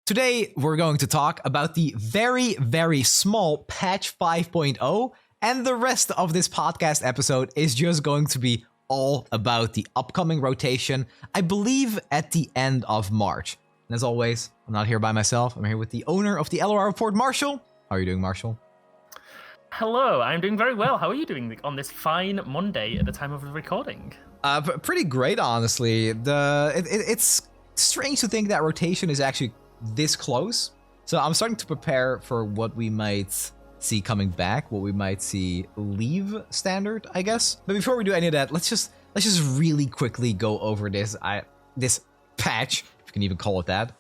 Today, we're going to talk about the very, very small patch 5.0, and the rest of this podcast episode is just going to be all about the upcoming rotation, I believe at the end of March. And as always, I'm not here by myself. I'm here with the owner of the LOR Report, Marshall. How are you doing, Marshall? Hello, I'm doing very well. How are you doing on this fine Monday at the time of the recording? Pretty great, honestly. It's strange to think that rotation is actually this close. So I'm starting to prepare for what we might see coming back, what we might see leave standard, I guess. But before we do any of that, let's just really quickly go over this patch, if you can even call it that.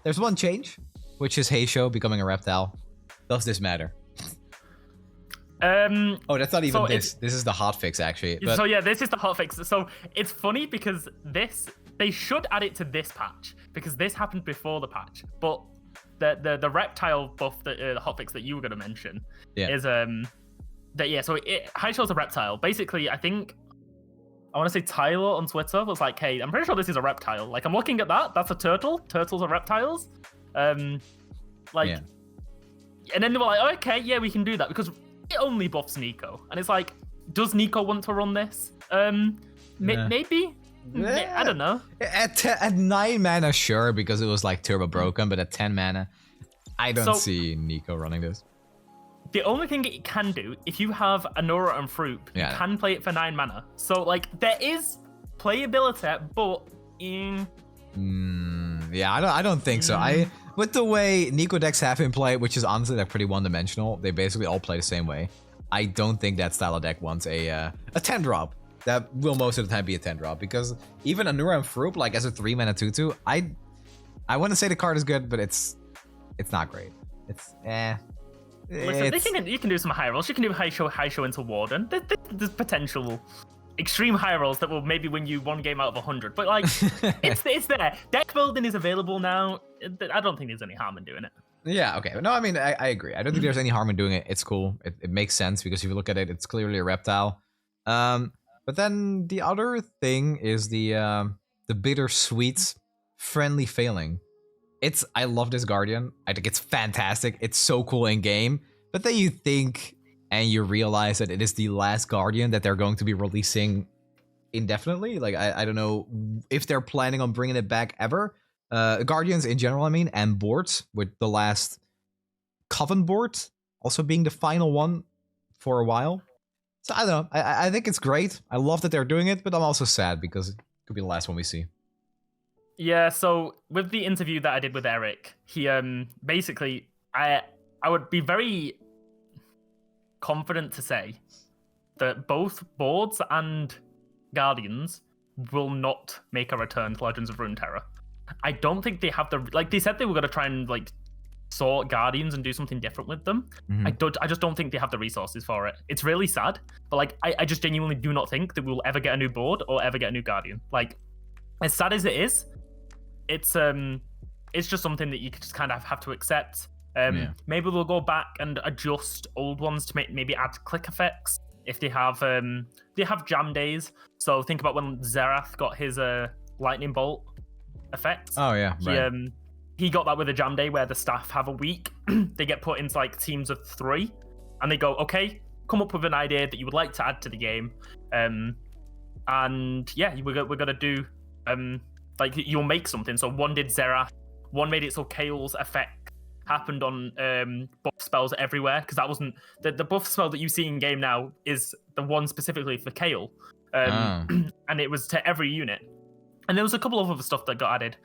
There's one change, which is Heisho becoming a reptile. Does this matter? Oh, that's not even this. This is the hotfix, actually. But... So yeah, this is the hotfix. So it's funny because they should add it to this patch because this happened before the patch. But the reptile buff, the hotfix that you were going to mention, is So Heisho's a reptile. Basically, I think I want to say Tyler on Twitter was like, "Hey, I'm pretty sure this is a reptile. Like, I'm looking at that. That's a turtle. Turtles are reptiles." And then they were like, "Okay, yeah, we can do that because it only buffs Nico." And it's like, does Nico want to run this? Maybe. Yeah. I don't know. At 9 mana, sure, because it was like turbo broken, but at 10 mana, I don't see Nico running this. The only thing it can do, if you have Anura and Fruit, you can play it for 9 mana. So like there is playability, but I don't think so. With the way Nico decks have been played, which is honestly like pretty one-dimensional, they basically all play the same way. I don't think that style of deck wants a 10-drop. That will most of the time be a 10-drop, because even Anura and Fruit, like as a 3-mana 2/2, I wouldn't say the card is good, but it's not great. Listen, you can do some high rolls. You can do Heisho into Warden. There's potential extreme high rolls that will maybe win you one game out of 100. But like, it's there. Deck building is available now. I don't think there's any harm in doing it. Yeah, okay. No, I mean, I agree. I don't think there's any harm in doing it. It's cool. It makes sense because if you look at it, it's clearly a reptile. But then the other thing is the bittersweet friendly failing. I love this Guardian. I think it's fantastic. It's so cool in game. But then you think and you realize that it is the last Guardian that they're going to be releasing indefinitely. Like, I don't know if they're planning on bringing it back ever. Guardians in general, I mean, and boards, with the last Coven board also being the final one for a while. So I don't know. I think it's great. I love that they're doing it, but I'm also sad because it could be the last one we see. Yeah, so with the interview that I did with Eric, he basically, I would be very confident to say that both boards and Guardians will not make a return to Legends of Runeterra. I don't think they have they said they were going to try and sort Guardians and do something different with them. I just don't think they have the resources for it. It's really sad, but I just genuinely do not think that we'll ever get a new board or ever get a new Guardian. Like, as sad as it is, it's just something that you just kind of have to accept. Maybe we'll go back and adjust old ones to maybe add click effects if they have jam days. So think about when Xerath got his lightning bolt effect. Oh yeah, right. He got that with a jam day where the staff have a week. They get put into teams of 3, and they go, okay, come up with an idea that you would like to add to the game, and yeah, we're gonna do you'll make something. So one did Xerath, one made it so Kale's effect happened on buff spells everywhere, because that wasn't the buff spell that you see in game now is the one specifically for Kale, and it was to every unit. And there was a couple of other stuff that got added.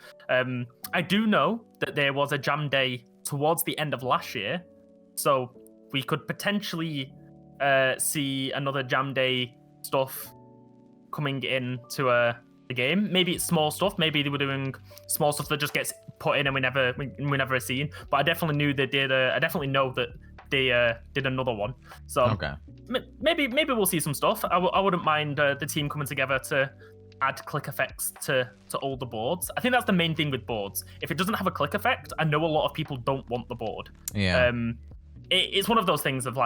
I do know that there was a jam day towards the end of last year, so we could potentially see another jam day stuff coming into the game. Maybe it's small stuff. Maybe they were doing small stuff that just gets put in and we never seen. But I definitely knew they did. I definitely know that they did another one. So okay. Maybe we'll see some stuff. I wouldn't mind the team coming together to add click effects to all the boards. I think that's the main thing with boards. If it doesn't have a click effect, I know a lot of people don't want the board. Yeah. It's one of those things of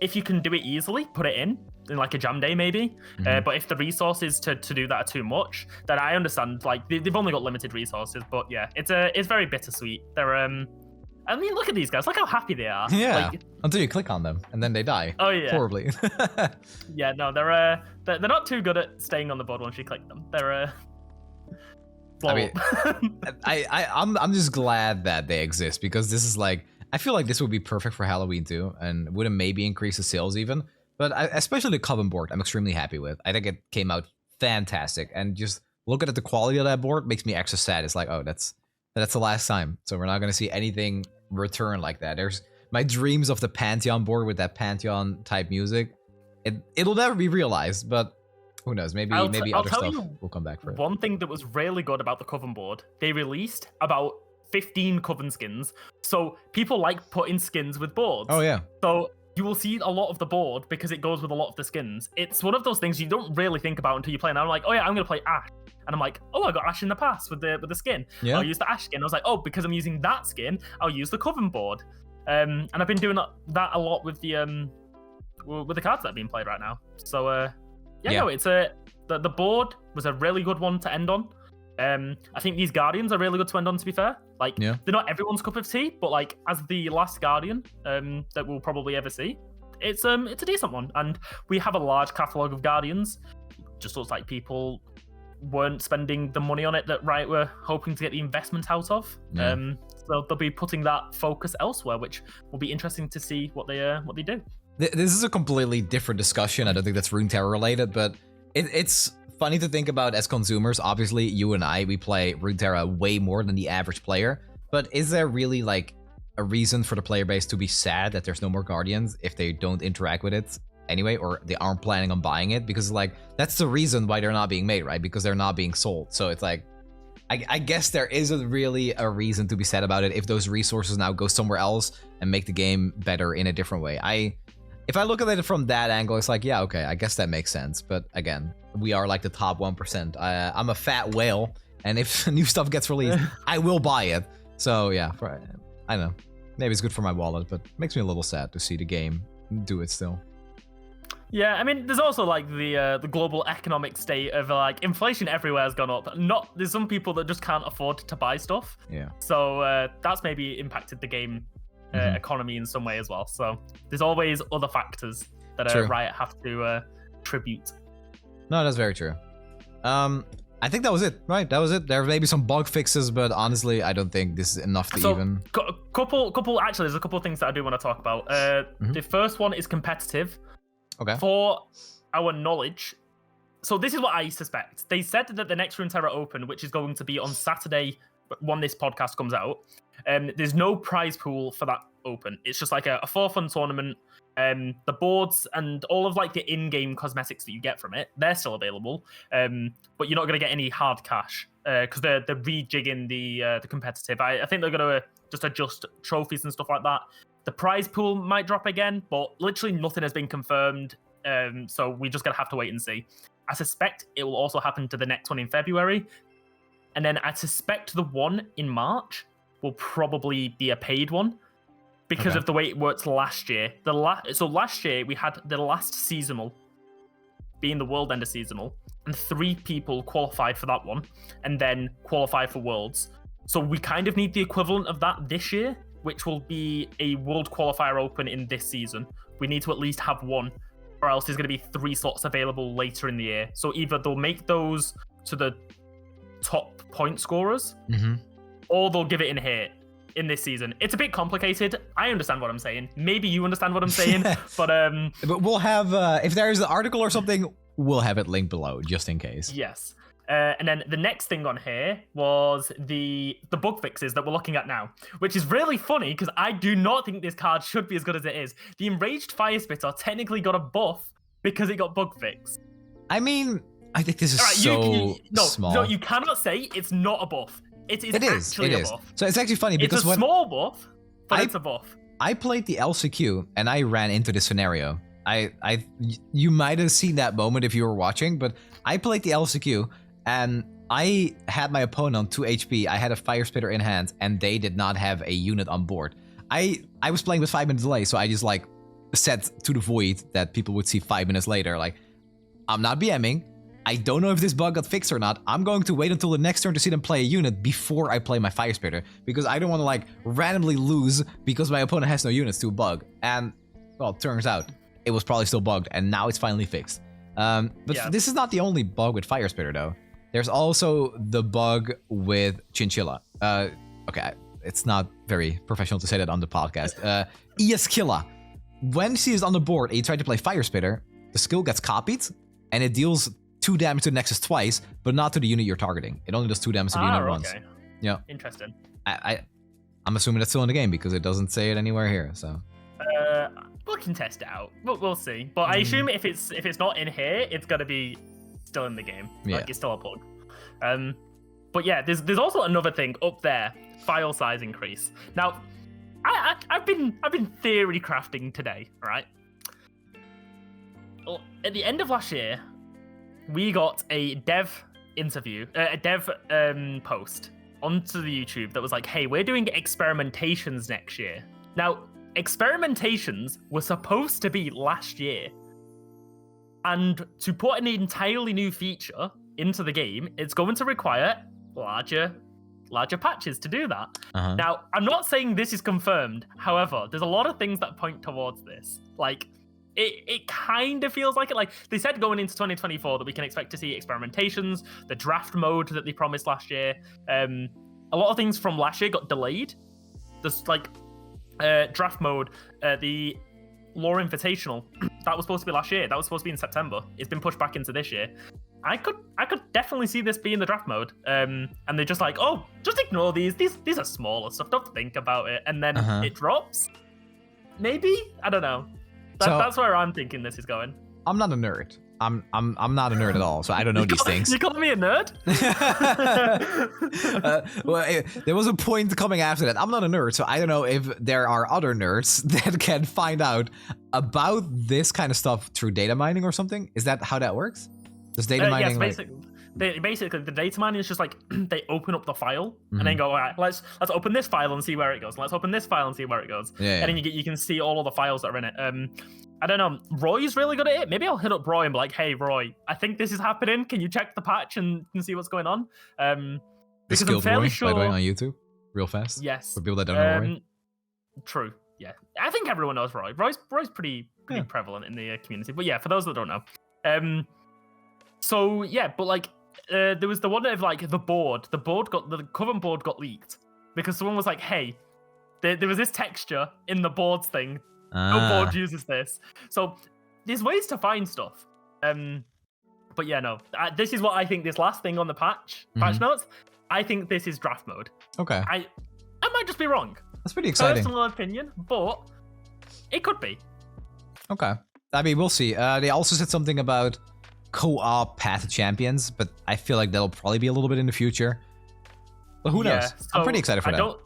if you can do it easily, put it in. in like a jam day maybe. But if the resources to do that are too much, then I understand. Like they've only got limited resources. But yeah, it's very bittersweet. They're I mean, look at these guys. Look how happy they are. Yeah. Like, until you click on them and then they die. Oh yeah. Horribly. Yeah. No, they're not too good at staying on the board once you click them. They're I mean, I'm just glad that they exist, because this is like, I feel like this would be perfect for Halloween too, and would maybe increase the sales even. But especially the Coven board, I'm extremely happy with. I think it came out fantastic, and just looking at the quality of that board makes me extra sad. It's like, oh, that's the last time, so we're not gonna see anything return like that. There's my dreams of the Pantheon board with that Pantheon type music. It'll never be realized, but who knows? Maybe other stuff will come back for it. One thing that was really good about the Coven board, they released about 15 Coven skins. So people like putting skins with boards. Oh yeah. So you will see a lot of the board because it goes with a lot of the skins. It's one of those things you don't really think about until you play. And I'm like, oh yeah, I'm gonna play Ash. And I'm like, oh, I got Ash in the past with the skin. Yeah. I'll use the Ash skin. I was like, oh, because I'm using that skin, I'll use the Coven board. And I've been doing that a lot with the cards that are being played right now. So no, it's the board was a really good one to end on. I think these Guardians are really good to end on, to be fair. Like, they're not everyone's cup of tea, but like as the last Guardian that we'll probably ever see, it's a decent one. And we have a large catalogue of Guardians. Just looks like people weren't spending the money on it that Riot were hoping to get the investment out of. So they'll be putting that focus elsewhere, which will be interesting to see what they do. This is a completely different discussion. I don't think that's Runeterra related, but it's funny to think about as consumers. Obviously, you and I, we play Runeterra way more than the average player. But is there really like a reason for the player base to be sad that there's no more Guardians if they don't interact with it anyway, or they aren't planning on buying it? Because like that's the reason why they're not being made, right? Because they're not being sold. So it's like, I guess there isn't really a reason to be sad about it if those resources now go somewhere else and make the game better in a different way. If I look at it from that angle, it's like, yeah, okay, I guess that makes sense. But again, we are like the top 1%. I'm a fat whale, and if new stuff gets released, I will buy it. So yeah, I don't know. Maybe it's good for my wallet, but it makes me a little sad to see the game do it still. Yeah, I mean, there's also like the global economic state of like inflation everywhere has gone up. There's some people that just can't afford to buy stuff. Yeah. So that's maybe impacted the game economy in some way as well. So there's always other factors that Riot have to tribute. No, that's very true. I think that was it, right? That was it. There may be some bug fixes, but honestly, I don't think this is enough to even. Actually, there's a couple of things that I do want to talk about. The first one is competitive. Okay. For our knowledge, so this is what I suspect. They said that the next Runeterra Open, which is going to be on Saturday when this podcast comes out, there's no prize pool for that Open. It's just like a for-fun tournament. The boards and all of like the in-game cosmetics that you get from it, they're still available. But you're not going to get any hard cash because they're rejigging the competitive. I think they're going to just adjust trophies and stuff like that. The prize pool might drop again, but literally nothing has been confirmed. So we're just going to have to wait and see. I suspect it will also happen to the next one in February. And then I suspect the one in March will probably be a paid one because of the way it worked last year. So last year we had the last seasonal being the World Ender seasonal, and 3 people qualified for that one and then qualified for Worlds. So we kind of need the equivalent of that this year, which will be a World Qualifier Open in this season. We need to at least have one, or else there's going to be 3 slots available later in the year. So either they'll make those to the top point scorers, or they'll give it in here in this season. It's a bit complicated. I understand what I'm saying. Maybe you understand what I'm saying, but we'll have if there is an article or something, we'll have it linked below just in case. Yes. And then the next thing on here was the bug fixes that we're looking at now, which is really funny because I do not think this card should be as good as it is. The Enraged Fire Spitter technically got a buff because it got bug fixed. I mean, I think this is small. No, you cannot say it's not a buff. It is actually a buff. So it's actually funny because it's a small buff, but it's a buff. I played the LCQ and I ran into this scenario. You might have seen that moment if you were watching, but I played the LCQ and I had my opponent on 2 HP. I had a Fire Spitter in hand and they did not have a unit on board. I was playing with 5-minute delay, so I just like said to the void that people would see 5 minutes later, like, I'm not BMing. I don't know if this bug got fixed or not. I'm going to wait until the next turn to see them play a unit before I play my Fire Spitter, because I don't want to like randomly lose because my opponent has no units to a bug. And well, it turns out it was probably still bugged, and now it's finally fixed. This is not the only bug with Fire Spitter though. There's also the bug with Chinchilla. Okay, it's not very professional to say that on the podcast. Easkilla. When she is on the board and you try to play Fire Spitter, the skill gets copied, and it deals 2 damage to the Nexus twice, but not to the unit you're targeting. It only does 2 damage to the unit once. Yeah. Interesting. I'm assuming that's still in the game because it doesn't say it anywhere here. So. We can test it out. We'll see. But I assume if it's not in here, it's gonna be still in the game. Yeah. Like it's still a bug. But yeah, there's also another thing up there. File size increase. Now, I've been theory crafting today, right? Well, at the end of last year, we got a dev interview, a dev post onto the YouTube that was like, hey, we're doing experimentations next year. Now, experimentations were supposed to be last year. And to put an entirely new feature into the game, it's going to require larger patches to do that. Now, I'm not saying this is confirmed. However, there's a lot of things that point towards this. Like, it kind of feels like it. Like, they said going into 2024 that we can expect to see experimentations, the draft mode that they promised last year. A lot of things from last year got delayed. There's, like, draft mode, the Lore Invitational, that was supposed to be last year. That was supposed to be in September. It's been pushed back into this year. I could definitely see this being the draft mode. And they're just like, oh, just ignore these. These are smaller stuff. Don't think about it. And then it drops. Maybe? I don't know. That's where I'm thinking this is going. I'm not a nerd. I'm not a nerd at all, so I don't know these things. You calling me a nerd? There was a point coming after that. I'm not a nerd, so I don't know if there are other nerds that can find out about this kind of stuff through data mining or something. Is that how that works? Does data mining? Yes, basically, the data mining is just like they open up the file and then go, all right, let's open this file and see where it goes. Let's open this file and see where it goes. And then you can see all of the files that are in it. I don't know. Roy's really good at it. Maybe I'll hit up Roy and be like, hey, Roy, I think this is happening. Can you check the patch and see what's going on? Because I'm fairly sure. By the way, on YouTube, real fast. Yes. For people that don't know Roy. True. Yeah. I think everyone knows Roy. Roy's pretty prevalent in the community. But yeah, for those that don't know. So yeah, but like there was the one of like the Coven board got leaked because someone was like, hey, there was this texture in the boards thing. No board uses this. So there's ways to find stuff. But yeah, no. This is what I think this last thing on the patch notes. I think this is draft mode. Okay. I might just be wrong. That's pretty exciting. Personal opinion, but it could be. Okay. I mean, we'll see. They also said something about co-op Path of Champions, but I feel like that'll probably be a little bit in the future. But who knows? So I'm pretty excited for that.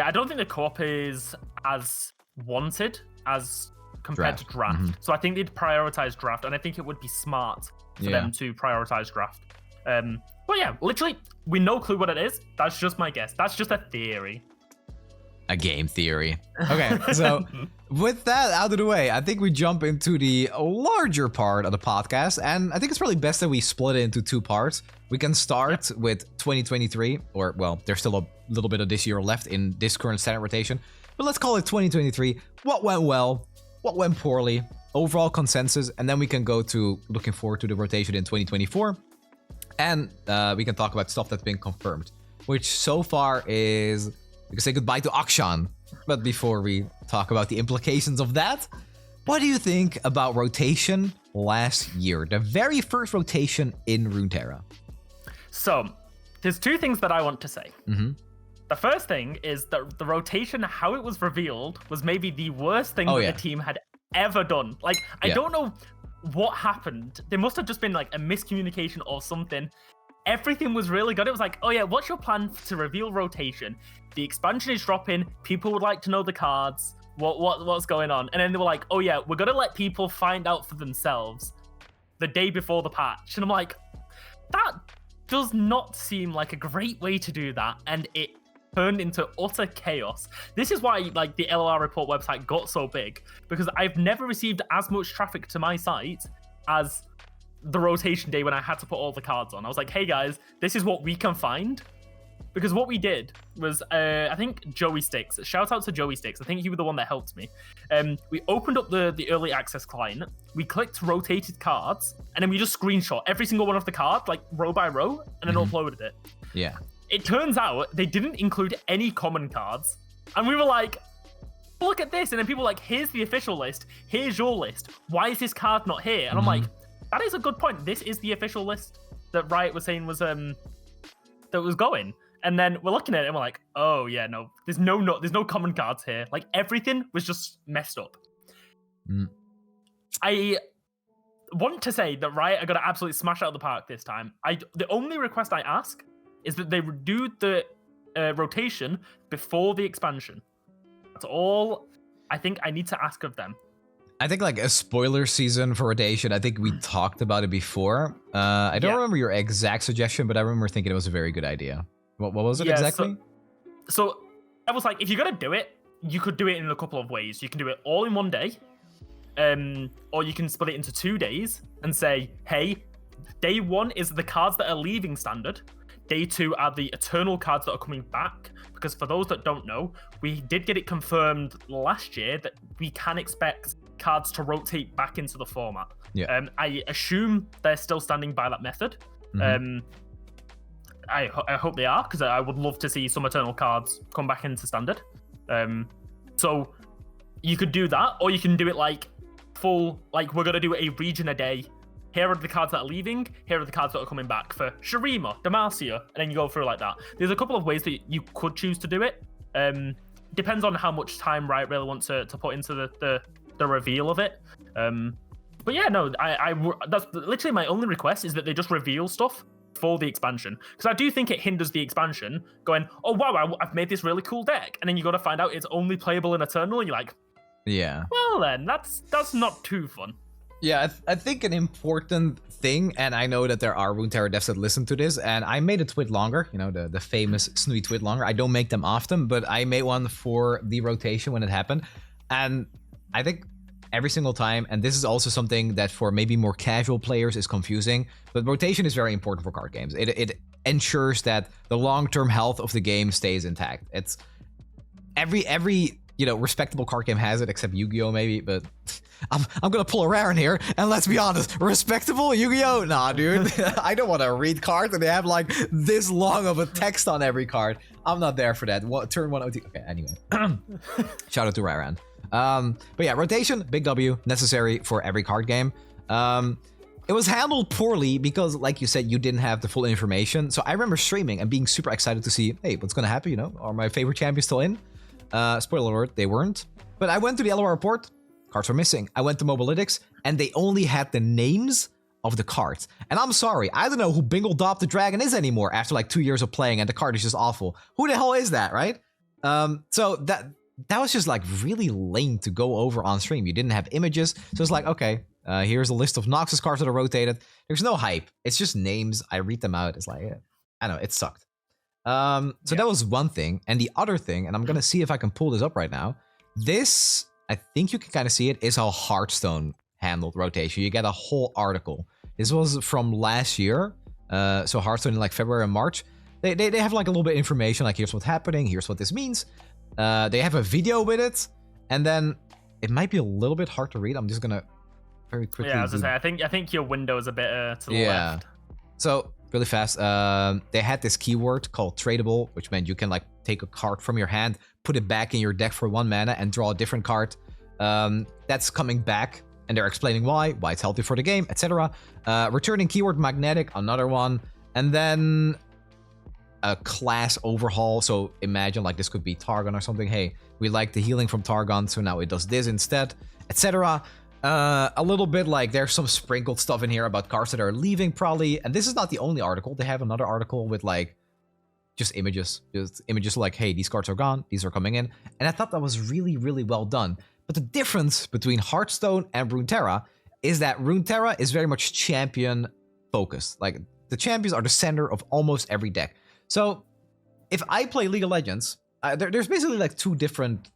I don't think the co-op is as wanted as compared to draft. So I think they'd prioritize draft, and I think it would be smart for them to prioritize draft. But yeah, literally, we no clue what it is. That's just my guess. That's just a theory. A game theory. Okay, so with that out of the way, I think we jump into the larger part of the podcast, and I think it's probably best that we split it into 2 parts. We can start with 2023, or well, there's still a little bit of this year left in this current standard rotation, but let's call it 2023. What went well? What went poorly? Overall consensus, and then we can go to looking forward to the rotation in 2024, and we can talk about stuff that's been confirmed, which so far is... We can say goodbye to Akshan. But before we talk about the implications of that, what do you think about rotation last year? The very first rotation in Runeterra. So, there's 2 things that I want to say. The first thing is that the rotation, how it was revealed, was maybe the worst thing the team had ever done. Like, I don't know what happened. There must have just been like a miscommunication or something. Everything was really good. It was like, oh yeah, what's your plan to reveal rotation? The expansion is dropping. People would like to know the cards. What's going on? And then they were like, oh yeah, we're gonna let people find out for themselves the day before the patch. And I'm like, that does not seem like a great way to do that. And it turned into utter chaos. This is why like the LLR report website got so big, because I've never received as much traffic to my site as the rotation day when I had to put all the cards on. I was like, hey guys, this is what we can find. Because what we did was, I think Joey Sticks, shout out to Joey Sticks, I think he was the one that helped me. We opened up the early access client, we clicked rotated cards, and then we just screenshot every single one of the cards, like row by row, and then uploaded it. Yeah. It turns out they didn't include any common cards. And we were like, look at this. And then people were like, here's the official list, here's your list. Why is this card not here? And I'm like, that is a good point. This is the official list that Riot was saying was that was going. And then we're looking at it and we're like, oh yeah, no, there's no common cards here. Like everything was just messed up. I want to say that Riot are going to absolutely smash out of the park this time. The only request I ask is that they do the rotation before the expansion. That's all I think I need to ask of them. I think like a spoiler season for rotation. I think we talked about it before. I don't remember your exact suggestion, but I remember thinking it was a very good idea. What was it exactly? So I was like, if you're gonna do it, you could do it in a couple of ways. You can do it all in one day, or you can split it into 2 days and say, hey, day 1 is the cards that are leaving standard. Day 2 are the eternal cards that are coming back. Because for those that don't know, we did get it confirmed last year that we can expect cards to rotate back into the format. Yeah. I assume they're still standing by that method. I hope they are, because I would love to see some eternal cards come back into standard. So you could do that, or you can do it like full, like we're going to do a region a day. Here are the cards that are leaving, here are the cards that are coming back for Shurima, Demacia, and then you go through like that. There's a couple of ways that you could choose to do it. Depends on how much time Riot really wants to put into the reveal of it. But yeah, no, that's literally my only request, is that they just reveal stuff for the expansion, because I do think it hinders the expansion going, oh wow, I've made this really cool deck, and then you got to find out it's only playable in Eternal, and you're like, yeah, well then that's not too fun. Yeah, I think an important thing, and I know that there are Runeterra devs that listen to this, and I made a tweet longer, you know, the famous Snnuy tweet longer. I don't make them often, but I made one for the rotation when it happened, and I think every single time, and this is also something that for maybe more casual players is confusing, but rotation is very important for card games. It ensures that the long-term health of the game stays intact. It's every respectable card game has it, except Yu-Gi-Oh maybe, but I'm gonna pull a rare in here, and let's be honest, respectable Yu-Gi-Oh? Nah, dude. I don't want to read cards and they have like this long of a text on every card. I'm not there for that. Turn 1 OT. Okay, anyway. Shout out to Ryran. But yeah, rotation, big W, necessary for every card game. It was handled poorly because, like you said, you didn't have the full information. So I remember streaming and being super excited to see, hey, what's gonna happen, are my favorite champions still in? Spoiler alert, they weren't. But I went to the LOR report, cards were missing. I went to Mobalytics, and they only had the names of the cards. And I'm sorry, I don't know who Bingle Dop the Dragon is anymore after like 2 years of playing, and the card is just awful. Who the hell is that, right? So that was just like really lame to go over on stream. You didn't have images, so it's like, okay, here's a list of Noxus cards that are rotated. There's no hype. It's just names. I read them out. It's like, yeah, I don't know, it sucked. So that was one thing. And the other thing, and I'm going to see if I can pull this up right now. This, I think you can kind of see it, is how Hearthstone handled rotation. You get a whole article. This was from last year. So Hearthstone in like February and March. They have like a little bit of information, like here's what's happening, here's what this means. They have a video with it, and then it might be a little bit hard to read. I'm just gonna very quickly. Yeah, I was gonna say, I think your window is a bit to the left. So really fast, they had this keyword called tradable, which meant you can like take a card from your hand, put it back in your deck for 1 mana, and draw a different card. That's coming back, and they're explaining why it's healthy for the game, etc. Returning keyword magnetic, another one, and then a class overhaul. So imagine like this could be Targon or something. Hey, we like the healing from Targon, so now it does this instead, etc. A little bit like there's some sprinkled stuff in here about cards that are leaving probably, and this is not the only article. They have another article with like just images like, hey, these cards are gone, these are coming in, and I thought that was really, really well done. But the difference between Hearthstone and Runeterra is that Runeterra is very much champion focused. Like the champions are the center of almost every deck. So if I play League of Legends, there's basically like two different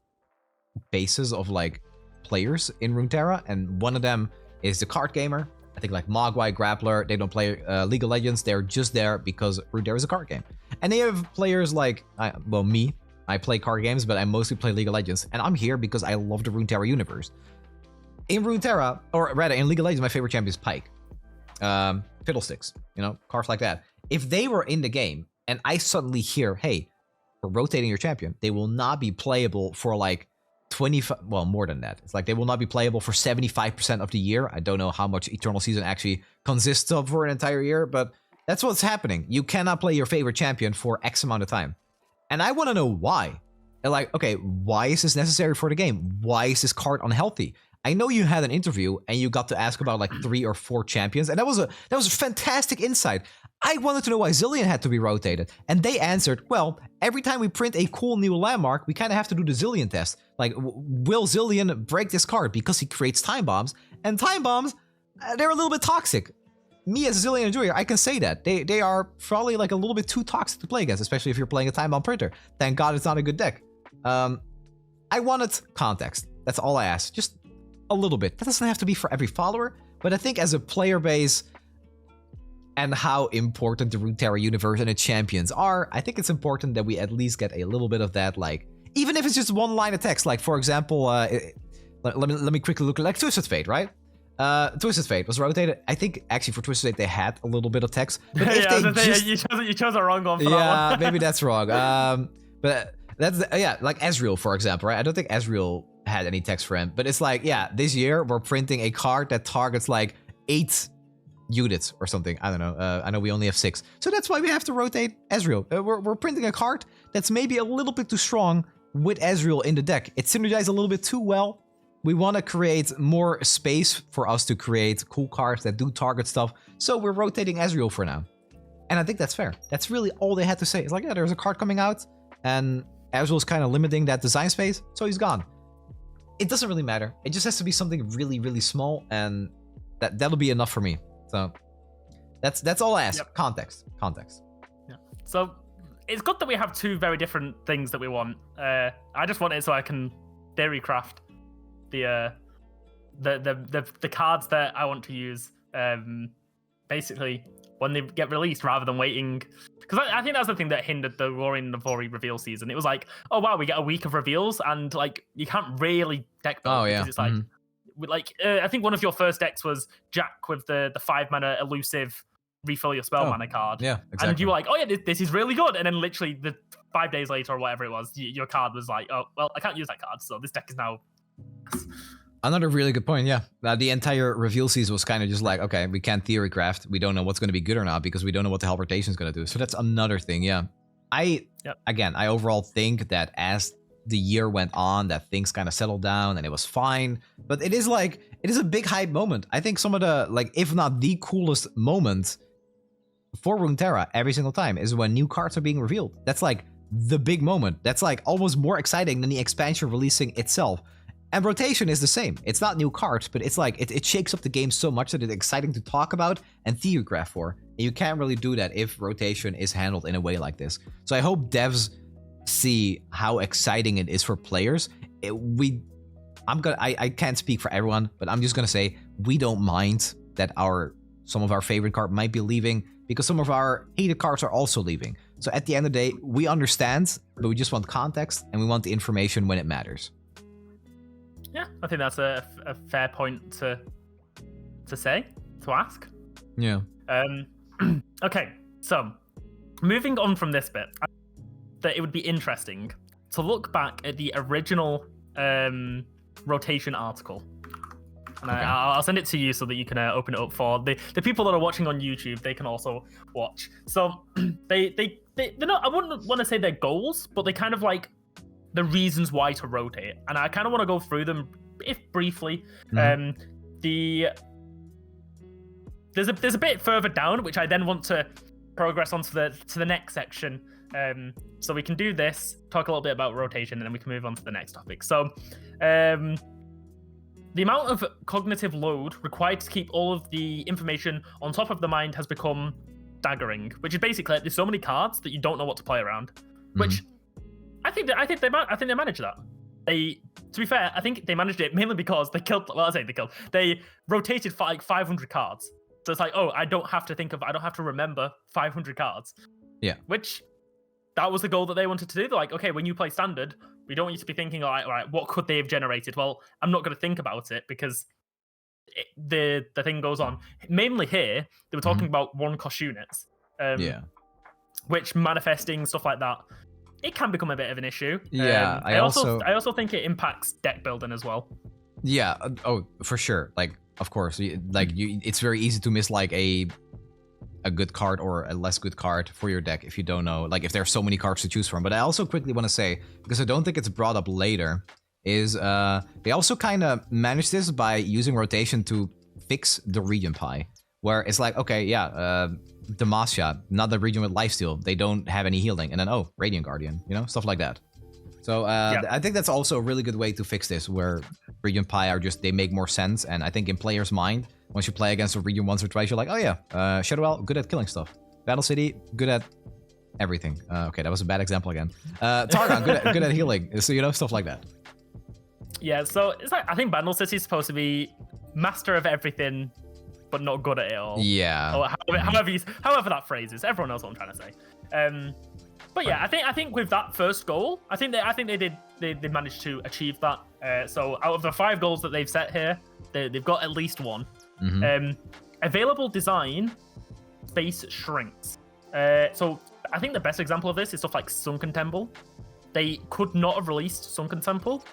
bases of like players in Runeterra, and one of them is the card gamer. I think like Mogwai, Grappler, they don't play League of Legends. They're just there because Runeterra is a card game. And they have players like, me. I play card games, but I mostly play League of Legends. And I'm here because I love the Runeterra universe. In Runeterra, or rather in League of Legends, my favorite champion is Pyke. Fiddlesticks, cards like that. If they were in the game and I suddenly hear, hey, we're rotating your champion, they will not be playable for like 25, well, more than that. It's like they will not be playable for 75% of the year. I don't know how much Eternal Season actually consists of for an entire year, but that's what's happening. You cannot play your favorite champion for X amount of time. And I want to know why. And like, okay, why is this necessary for the game? Why is this card unhealthy? I know you had an interview and you got to ask about like 3 or 4 champions, and that was a fantastic insight. I wanted to know why Zilean had to be rotated, and they answered, well, every time we print a cool new landmark, we kind of have to do the Zilean test. Like, will Zilean break this card because he creates time bombs? And time bombs, they're a little bit toxic. Me as a Zilean enjoyer, I can say that. They are probably like a little bit too toxic to play against, especially if you're playing a time bomb printer. Thank God it's not a good deck. I wanted context. That's all I asked. Just a little bit. That doesn't have to be for every follower, but I think as a player base and how important the Runeterra universe and its champions are, I think it's important that we at least get a little bit of that, like, even if it's just one line of text, like, for example, let me quickly look, like Twisted Fate, right? Twisted Fate was rotated. I think actually for Twisted Fate they had a little bit of text, but if you chose a wrong one for that one. Yeah, maybe that's wrong. But that's like Ezreal, for example, right? I don't think Ezreal had any text for him, but it's like, yeah, this year we're printing a card that targets like 8 units or something. I don't know. I know we only have 6, so that's why we have to rotate Ezreal. We're printing a card that's maybe a little bit too strong with Ezreal in the deck. It synergizes a little bit too well. We want to create more space for us to create cool cards that do target stuff, so we're rotating Ezreal for now. And I think that's fair. That's really all they had to say. It's like, yeah, there's a card coming out, and Ezreal's kind of limiting that design space, so he's gone. It doesn't really matter. It just has to be something really, really small, and that'll be enough for me. So that's all I ask. Yep. Context. Yeah. So it's good that we have 2 very different things that we want. I just want it so I can Theorycraft the cards that I want to use. Basically, when they get released, rather than waiting. Because I think that's the thing that hindered the Roaring and the Vori reveal season. It was like, oh wow, we get a week of reveals, and like you can't really deck build. Oh yeah. It's like, I think one of your first decks was Jack with the 5-mana elusive refill your spell mana card. Yeah, exactly. And you were like, oh yeah, this is really good. And then literally 5 days later or whatever it was, your card was like, oh well, I can't use that card, so this deck is now. Another really good point, yeah. The entire reveal season was kind of just like, okay, we can't Theorycraft. We don't know what's going to be good or not because we don't know what the hell rotation is going to do. So that's another thing, yeah. I overall think that as the year went on, that things kind of settled down and it was fine. But it is a big hype moment. I think some of the, like, if not the coolest moment for Runeterra every single time is when new cards are being revealed. That's like the big moment. That's like almost more exciting than the expansion releasing itself. And rotation is the same. It's not new cards, but it's like it shakes up the game so much that it's exciting to talk about and Theorycraft for. And you can't really do that if rotation is handled in a way like this. So I hope devs see how exciting it is for players. I can't speak for everyone, but I'm just gonna say we don't mind that some of our favorite card might be leaving because some of our hated cards are also leaving. So at the end of the day, we understand, but we just want context and we want the information when it matters. Yeah, I think that's a fair point to ask. Yeah. Okay, so moving on from this bit, I think that it would be interesting to look back at the original rotation article. And okay. I'll send it to you so that you can open it up for the people that are watching on YouTube. They can also watch. So they're not, I wouldn't want to say they're goals, but they kind of like the reasons why to rotate, and I kind of want to go through them if briefly. Mm-hmm. There's a bit further down which I then want to progress on to the next section. So we can do this, talk a little bit about rotation, and then we can move on to the next topic. So the amount of cognitive load required to keep all of the information on top of the mind has become staggering, which is basically there's so many cards that you don't know what to play around. which I think they managed that. To be fair, I think they managed it mainly because they rotated for like 500 cards. So it's like, oh, I don't have to remember 500 cards. Yeah. Which, that was the goal that they wanted to do. They're like, okay, when you play standard, we don't want you to be thinking, all right, what could they have generated? Well, I'm not going to think about it because the thing goes on. Mainly here, they were talking about 1-cost units. Which manifesting, stuff like that, it can become a bit of an issue. Yeah, I also think it impacts deck building as well. Yeah, oh, for sure. Like, of course, it's very easy to miss like a good card or a less good card for your deck if you don't know, like if there are so many cards to choose from. But I also quickly want to say, because I don't think it's brought up later, is they also kind of managed this by using rotation to fix the region pie, where it's like, okay, yeah, Demacia, not the region with lifesteal, they don't have any healing, and then Radiant Guardian, stuff like that. So I think that's also a really good way to fix this, where region pie are they make more sense. And I think in players' mind, once you play against a region once or twice, you're like, oh yeah, Shadow Owl, good at killing stuff. Battle City, good at everything. Okay, that was a bad example again. Targon, good at healing. So stuff like that. Yeah, so it's like, I think Battle City is supposed to be master of everything, but not good at it all. Yeah. Or however that phrase is, everyone knows what I'm trying to say. But yeah, I think with that first goal, I think they managed to achieve that. So out of the 5 goals that they've set here, they've got at least one. Available design space shrinks. So I think the best example of this is stuff like Sunken Temple. They could not have released Sunken Temple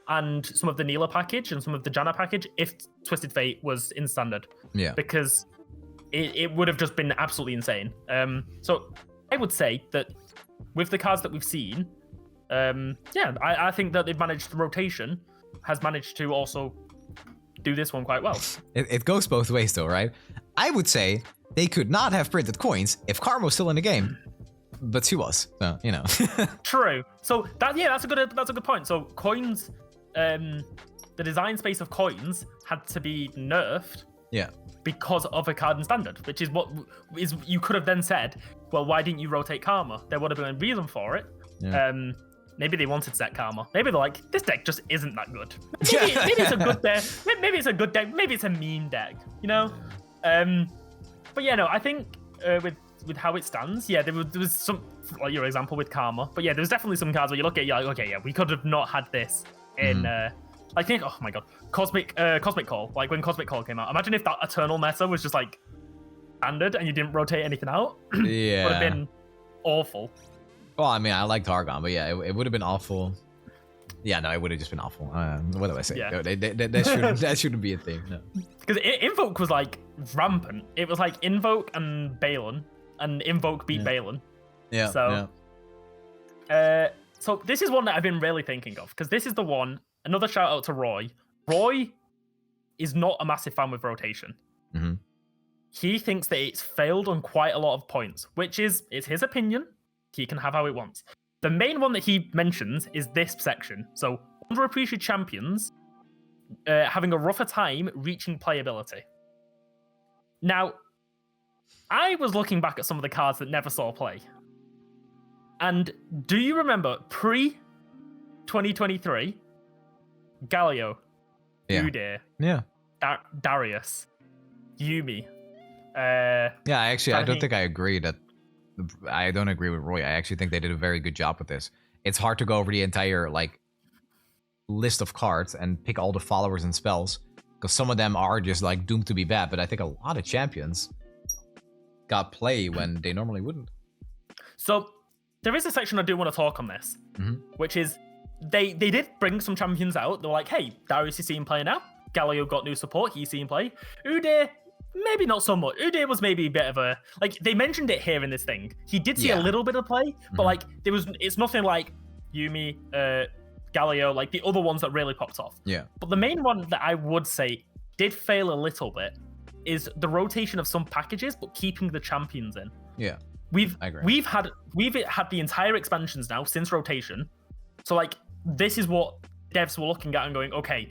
and some of the Neela package and some of the Janna package if Twisted Fate was in standard. Yeah. Because it would have just been absolutely insane. So I would say that with the cards that we've seen, I think that they've managed, the rotation has managed to also do this one quite well. It goes both ways though, right? I would say they could not have printed coins if Karma was still in the game, but she was, so, True. So that's a good point. So coins, the design space of coins had to be nerfed. Yeah. Because of a card in standard, which is what is you could have then said, well, why didn't you rotate Karma? There would have been a reason for it. Yeah. Maybe they wanted to set Karma. Maybe they're like, this deck just isn't that good. Maybe it's a good deck. Maybe it's a good deck. Maybe it's a mean deck. But yeah, no, I think with how it stands, yeah, there was some, like your example with Karma. But yeah, there's definitely some cards where you look at, you're like, okay, yeah, we could have not had this in. I think, oh my god, Cosmic Call. Like when Cosmic Call came out, imagine if that Eternal meta was just like standard and you didn't rotate anything out. Yeah, would have been awful. Well, I mean, I like Targon, but yeah, it would have been awful. Yeah, no, it would have just been awful. What do I say? Yeah. That shouldn't be a thing. No. Because Invoke was like rampant. It was like Invoke and Balin, and Invoke beat Balin. Yeah. So, so this is one that I've been really thinking of, because this is the one. Another shout out to Roy. Roy is not a massive fan with rotation. He thinks that it's failed on quite a lot of points, which it's his opinion. He can have how he wants. The main one that he mentions is this section. So, underappreciated champions having a rougher time reaching playability. Now, I was looking back at some of the cards that never saw play. And do you remember pre-2023? Galio, Udyr, Darius, Yuumi. I don't think I agree that. I don't agree with Roy. I actually think they did a very good job with this. It's hard to go over the entire list of cards and pick all the followers and spells, because some of them are just doomed to be bad. But I think a lot of champions got play when they normally wouldn't. So there is a section I do want to talk on this, which is. They did bring some champions out. They were like, hey, Darius is seeing play now. Galio got new support. He's seeing play. Udyr, maybe not so much. Udyr was maybe a bit of a... they mentioned it here in this thing. He did see a little bit of play, but it's nothing like Yuumi, Galio, the other ones that really popped off. Yeah. But the main one that I would say did fail a little bit is the rotation of some packages, but keeping the champions in. Yeah. I agree. We've had the entire expansions now since rotation. So this is what devs were looking at and going, okay,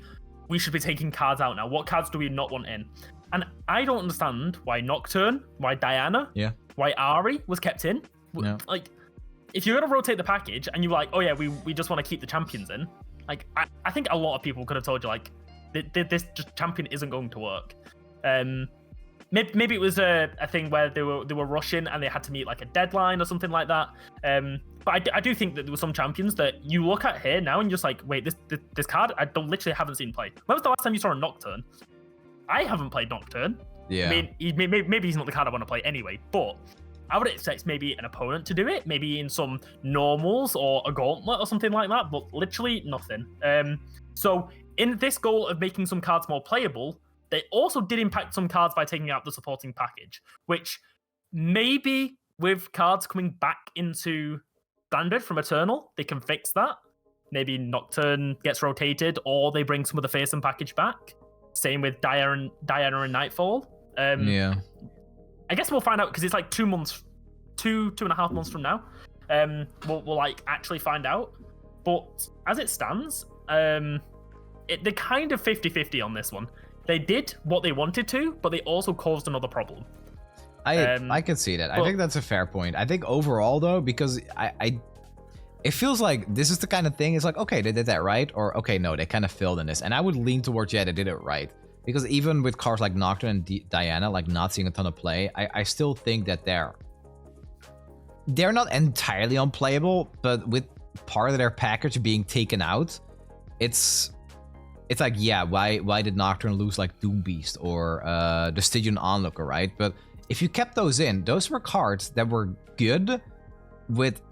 we should be taking cards out now. What cards do we not want in? And I don't understand why Nocturne, why Diana, why Ahri was kept in. Yeah. if you're gonna rotate the package and you're like, oh yeah, we just want to keep the champions in, like I think a lot of people could have told you like this champion isn't going to work. Maybe it was a thing where they were rushing and they had to meet like a deadline or something like that. But I do think that there were some champions that you look at here now and you're just like, wait, this card I literally haven't seen play. When was the last time you saw a Nocturne? I haven't played Nocturne. Yeah. I mean, maybe he's not the card I want to play anyway, but I would expect maybe an opponent to do it, maybe in some normals or a gauntlet or something like that, but literally nothing. So in this goal of making some cards more playable, they also did impact some cards by taking out the supporting package, which maybe with cards coming back into Standard from Eternal, they can fix that. Maybe Nocturne gets rotated, or they bring some of the fearsome package back. Same with Diana and Nightfall. Yeah. I guess we'll find out because it's like 2 months, two and a half months from now. We'll like actually find out. But as it stands, they're kind of 50-50 on this one. They did what they wanted to, but they also caused another problem. I could see that. I think that's a fair point. I think overall though, because it feels like this is the kind of thing. It's like, okay, they did that right, or okay, no, they kind of failed in this. And I would lean towards, yeah, they did it right. Because even with cards like Nocturne and Diana, like not seeing a ton of play, I still think that they're not entirely unplayable, but with part of their package being taken out, it's like, yeah, why did Nocturne lose like Doom Beast or the Stygian Onlooker, right? But if you kept those in, those were cards that were good with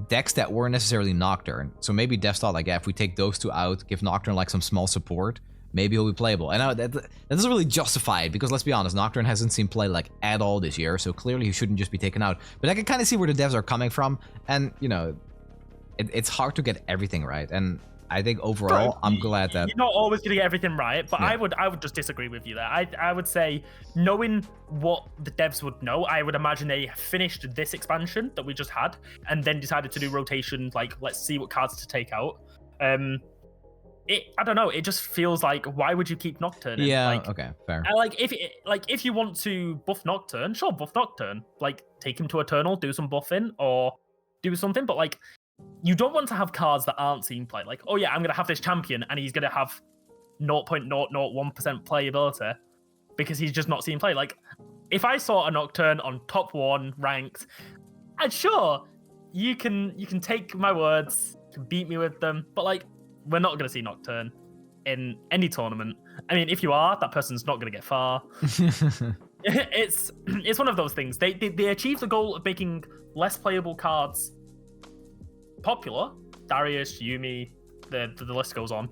decks that weren't necessarily Nocturne. So maybe Devs thought like, yeah, if we take those two out, give Nocturne like some small support, maybe he'll be playable. And that doesn't really justify it, because let's be honest, Nocturne hasn't seen play like at all this year, so clearly he shouldn't just be taken out. But I can kind of see where the devs are coming from, and you know, it's hard to get everything right. And I think overall, I'm glad that you're not always going to get everything right, but yeah. I would just disagree with you there. I would say, knowing what the devs would know, I would imagine they finished this expansion that we just had and then decided to do rotation, like let's see what cards to take out. I don't know. It just feels like, why would you keep Nocturne? Yeah. Like, okay. Fair. If you want to buff Nocturne, sure, buff Nocturne. Like take him to Eternal, do some buffing or do something. But like, you don't want to have cards that aren't seen play. Like, oh yeah, I'm gonna have this champion and he's gonna have 0.001% playability because he's just not seen play. Like, if I saw a Nocturne on top 1 ranked, and sure, you can take my words, you can beat me with them, but like, we're not going to see Nocturne in any tournament. I mean, if you are, that person's not going to get far. It's one of those things. They achieved the goal of making less playable cards popular. Darius, Yuumi, the list goes on.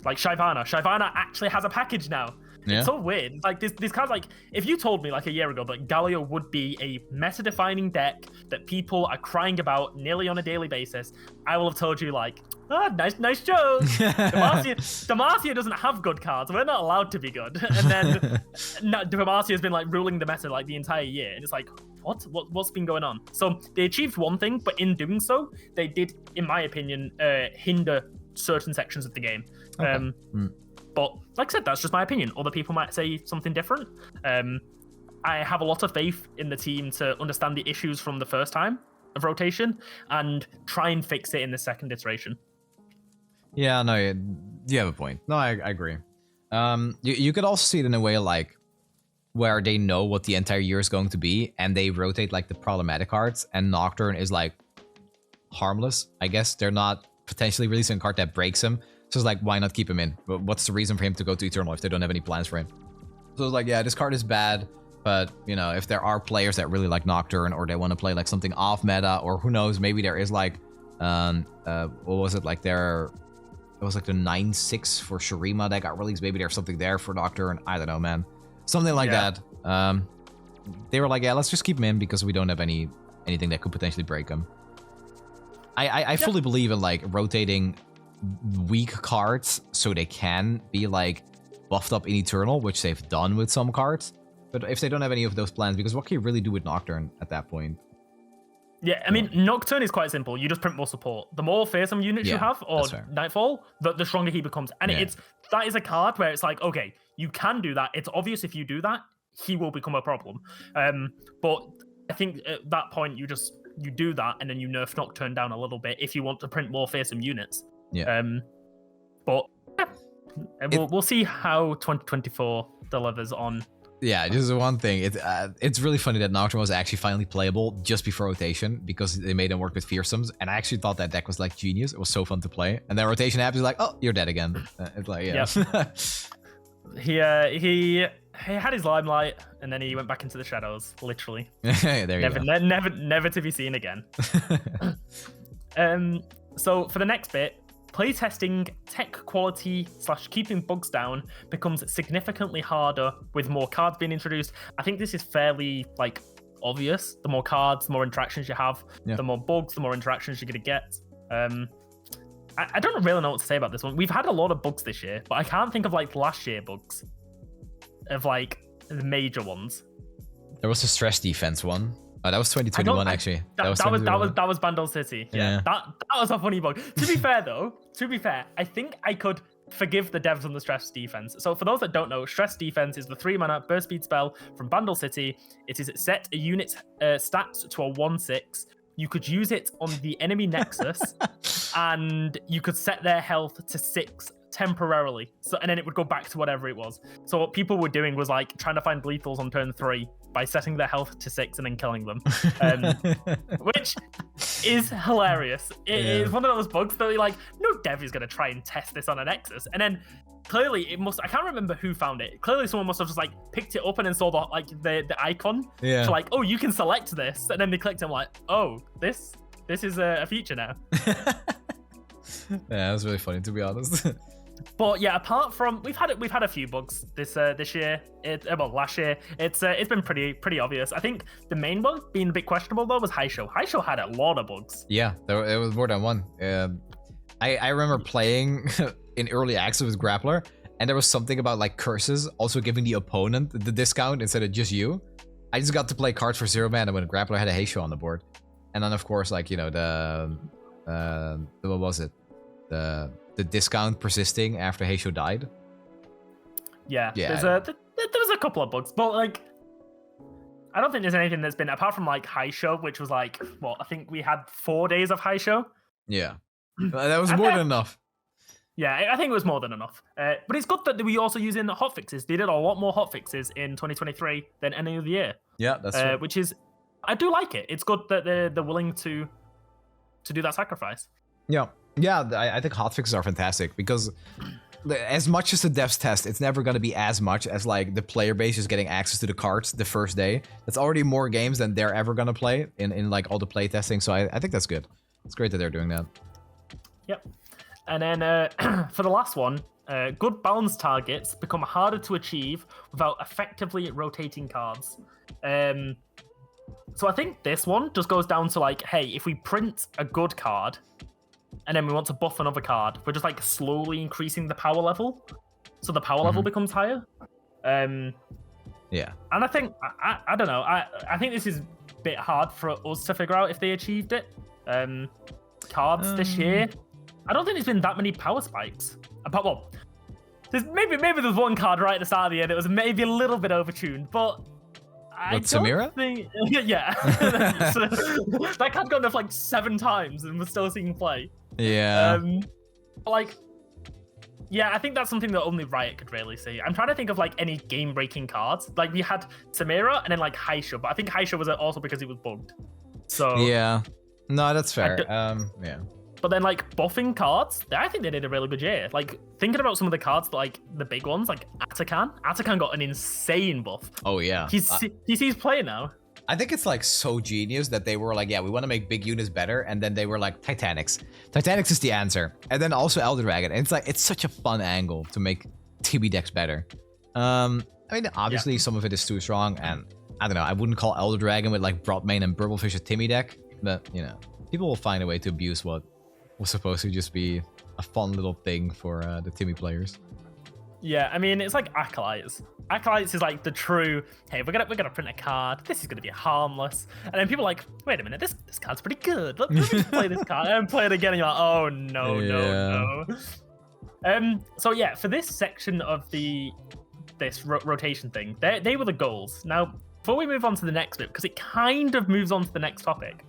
Like Shyvana. Shyvana actually has a package now. Yeah. It's so weird. Like these cards, like if you told me like a year ago that Galio would be a meta-defining deck that people are crying about nearly on a daily basis, I will have told you like, nice joke. Demacia doesn't have good cards. We're not allowed to be good. And then Demacia has been like ruling the meta like the entire year, and it's like, what's been going on? So they achieved one thing, but in doing so, they did, in my opinion, hinder certain sections of the game. Okay. But like I said, that's just my opinion. Other people might say something different. I have a lot of faith in the team to understand the issues from the first time of rotation and try and fix it in the second iteration. Yeah, no, you have a point. No, I agree. You could also see it in a way like where they know what the entire year is going to be and they rotate like the problematic cards, and Nocturne is like harmless. I guess they're not potentially releasing a card that breaks him. So it's like, why not keep him in? But what's the reason for him to go to Eternal if they don't have any plans for him? So it's like, yeah, this card is bad, but you know, if there are players that really like Nocturne or they want to play like something off meta, or who knows, maybe there is like, what was it? Like it was like the 9/6 for Shurima that got released. Maybe there's something there for Nocturne. I don't know, man. Something like that. They were like, yeah, let's just keep him in because we don't have anything that could potentially break him. I fully believe in like rotating weak cards so they can be like buffed up in Eternal, which they've done with some cards. But if they don't have any of those plans, because what can you really do with Nocturne at that point? Yeah, I mean, Nocturne is quite simple. You just print more support. The more fearsome units you have, or Nightfall, the stronger he becomes. And that is a card where it's like, okay, you can do that. It's obvious if you do that, he will become a problem. But I think at that point, you just you do that, and then you nerf Nocturne down a little bit if you want to print more fearsome units. Yeah. But we'll see how 2024 delivers on. Yeah, just one thing. It's really funny that Nocturne was actually finally playable just before rotation because they made him work with fearsomes, and I actually thought that deck was like genius. It was so fun to play, and then rotation happens, like, oh, you're dead again. It's like, yeah. Yep. He had his limelight, and then he went back into the shadows, literally. There you go. Never to be seen again. So for the next bit, playtesting tech quality / keeping bugs down becomes significantly harder with more cards being introduced. I think this is fairly like obvious. The more cards, the more interactions you have, the more bugs, the more interactions you're gonna get. I don't really know what to say about this one. We've had a lot of bugs this year, but I can't think of like last year bugs of like the major ones. There was a stress defense one. Oh, that was 2021 actually. That was Bandle City. Yeah. That was a funny bug. To be fair though, I think I could forgive the devs on the stress defense. So for those that don't know, stress defense is the 3-mana burst speed spell from Bandle City. It is set a unit's stats to a 1/6. You could use it on the enemy nexus, and you could set their health to 6 temporarily. So, and then it would go back to whatever it was. So what people were doing was like trying to find lethals on turn 3 by setting their health to 6 and then killing them, which is hilarious. It is one of those bugs that like no dev is going to try and test this on a nexus, and then clearly it must. I can't remember who found it. Clearly someone must have just like picked it up and then saw the icon. Yeah. So like, oh, you can select this, and then they clicked and like, oh, this is a feature now. Yeah, that was really funny to be honest. But yeah, apart from we've had a few bugs this year. Last year it's been pretty obvious. I think the main one being a bit questionable though was Haisho. Haisho had a lot of bugs. Yeah, it was more than one. I remember playing in early access with Grappler, and there was something about like curses also giving the opponent the discount instead of just you. I just got to play cards for 0 mana when Grappler had a Haisho on the board, and then of course like the what was it, the discount persisting after Haisho died. Yeah. There was a couple of bugs, but like I don't think there's anything that's been apart from like Haisho, which was like I think we had 4 days of Haisho. Yeah, that was more than enough. Yeah, I think it was more than enough. But it's good that we also using hotfixes. They did a lot more hotfixes in 2023 than any other year. Yeah, that's true. Which is, I do like it. It's good that they're willing to do that sacrifice. Yeah. Yeah, I think hotfixes are fantastic because as much as the devs test, it's never going to be as much as like the player base just getting access to the cards the first day. That's already more games than they're ever going to play in like all the play testing. So I think that's good. It's great that they're doing that. Yep. And then for the last one, good balance targets become harder to achieve without effectively rotating cards. So I think this one just goes down to like, hey, if we print a good card and then we want to buff another card, we're just like slowly increasing the power level, so the power level becomes higher. Yeah. And I think I don't know. I think this is a bit hard for us to figure out if they achieved it. Cards this year, I don't think there's been that many power spikes. There's maybe there's one card right at the start of the year that was maybe a little bit overtuned, but I don't Samira? think. Yeah. So, that card got enough like 7 times and we're still seeing play. Yeah. I think that's something that only Riot could really see. I'm trying to think of like any game-breaking cards. Like we had Samira and then like Haisho, but I think Haisho was also because it was bugged. So yeah, no, that's fair. Yeah. But then like buffing cards, I think they did a really good year. Like thinking about some of the cards, like the big ones, like Atakan got an insane buff. Oh yeah. He's playing now. I think it's like so genius that they were like, yeah, we want to make big units better, and then they were like, Titanics is the answer, and then also Elder Dragon. And it's like it's such a fun angle to make TB decks better. I mean, obviously some of it is too strong, and I don't know. I wouldn't call Elder Dragon with like Broadmane and Burblefish a Timmy deck, but you know, people will find a way to abuse what was supposed to just be a fun little thing for the Timmy players. Yeah, I mean, it's like Acolytes. Acolytes is like the true, hey, we're gonna print a card. This is gonna be harmless. And then people are like, wait a minute, this card's pretty good. Let me just play this card and play it again. And you're like, oh no. So yeah, for this section of this rotation thing, they were the goals. Now, before we move on to the next bit, because it kind of moves on to the next topic,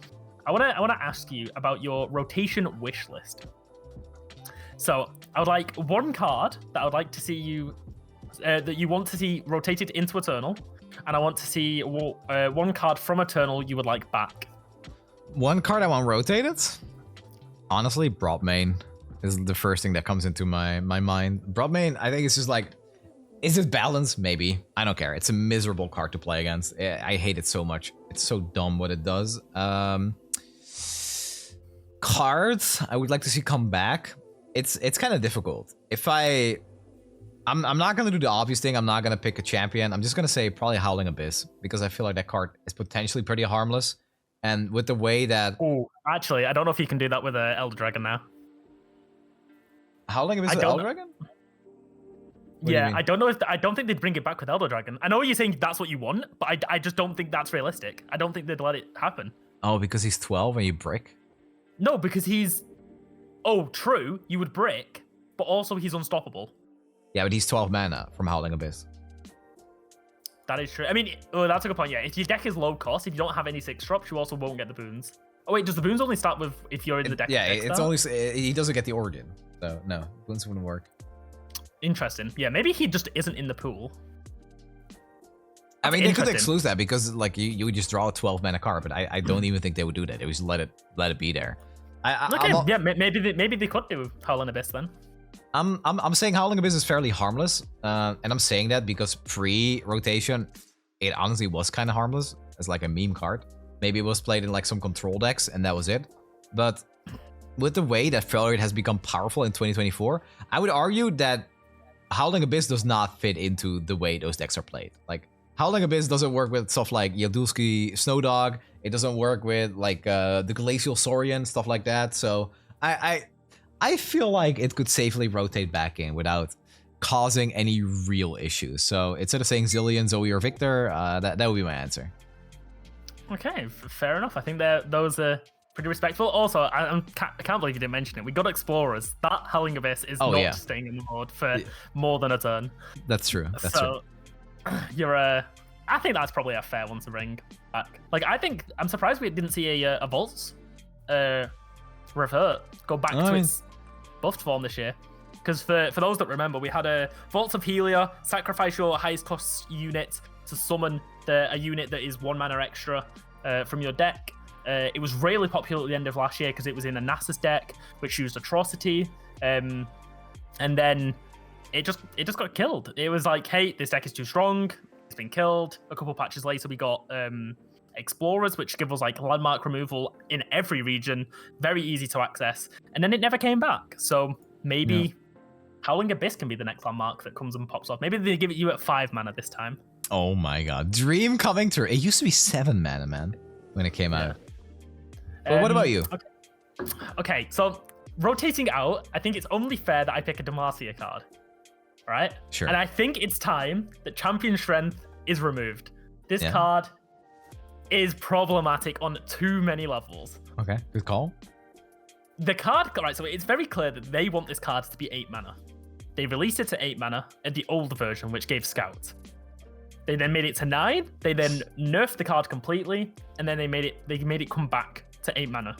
I wanna ask you about your rotation wish list. So I would like one card that I would like to see you that you want to see rotated into Eternal, and I want to see one card from Eternal you would like back. One card I want rotated? Honestly, Broadmane is the first thing that comes into my mind. Broadmane, I think it's just like, is it balanced? Maybe. I don't care. It's a miserable card to play against. I hate it so much. It's so dumb what it does. Cards I would like to see come back. It's kind of difficult. If I'm not gonna do the obvious thing. I'm not gonna pick a champion. I'm just gonna say probably Howling Abyss, because I feel like that card is potentially pretty harmless. And with the way that... Oh, actually, I don't know if you can do that with Elder Dragon now. Howling Abyss with Elder Dragon? Yeah, I don't know if I don't think they'd bring it back with Elder Dragon. I know you're saying that's what you want, but I just don't think that's realistic. I don't think they'd let it happen. Oh, because he's 12 and you brick? No, because he's... Oh, true, you would brick, but also he's unstoppable. Yeah, but he's 12 mana from Howling Abyss. That is true. I mean, that's a good point, yeah. If your deck is low cost, if you don't have any 6-drops, you also won't get the boons. Oh wait, does the boons only start with if you're in the deck? Yeah, it's only... He doesn't get the Origin, so no, boons wouldn't work. Interesting. Yeah, maybe he just isn't in the pool. I mean, they could exclude that because, like, you would just draw a 12 mana card, but I don't even think they would do that. They would just let it be there. Yeah, maybe they could do Howling Abyss then. I'm saying Howling Abyss is fairly harmless, and I'm saying that because pre-rotation, it honestly was kind of harmless as like a meme card. Maybe it was played in like some control decks, and that was it. But with the way that Failure has become powerful in 2024, I would argue that Howling Abyss does not fit into the way those decks are played. Like, Howling Abyss doesn't work with stuff like Yadulski Snowdog. It doesn't work with like the Glacial Saurian, stuff like that. So I feel like it could safely rotate back in without causing any real issues. So instead of saying Zillion, Zoe, or Victor, that would be my answer. Okay, fair enough. I think those are pretty respectful. Also, I can't believe you didn't mention it. We got Explorers. That Howling Abyss is not staying in the board for more than a turn. That's true. That's true. You're I think that's probably a fair one to bring back. Like, I'm surprised we didn't see a Vaults revert go back to its buffed form this year. Because for those that remember, we had a Vaults of Helia, sacrifice your highest cost unit to summon a unit that is 1 mana extra from your deck. It was really popular at the end of last year because it was in a Nasus deck, which used Atrocity. And then it just got killed. It was like, hey, this deck is too strong. It's been killed. A couple patches later, we got Explorers, which give us like landmark removal in every region, very easy to access. And then it never came back. So maybe Howling Abyss can be the next landmark that comes and pops off. Maybe they give it you at 5 mana this time. Oh my god, dream coming true. It used to be 7 mana, man, when it came out. But what about you? Okay, so rotating out, I think it's only fair that I pick a Demacia card, right? Sure. And I think it's time that Champion Strength is removed. This card is problematic on too many levels. Okay, good call. The card, right, so it's very clear that they want this card to be 8 mana. They released it to 8 mana in the old version, which gave Scout. They then made it to 9. They then nerfed the card completely, and then they made it come back to 8 mana.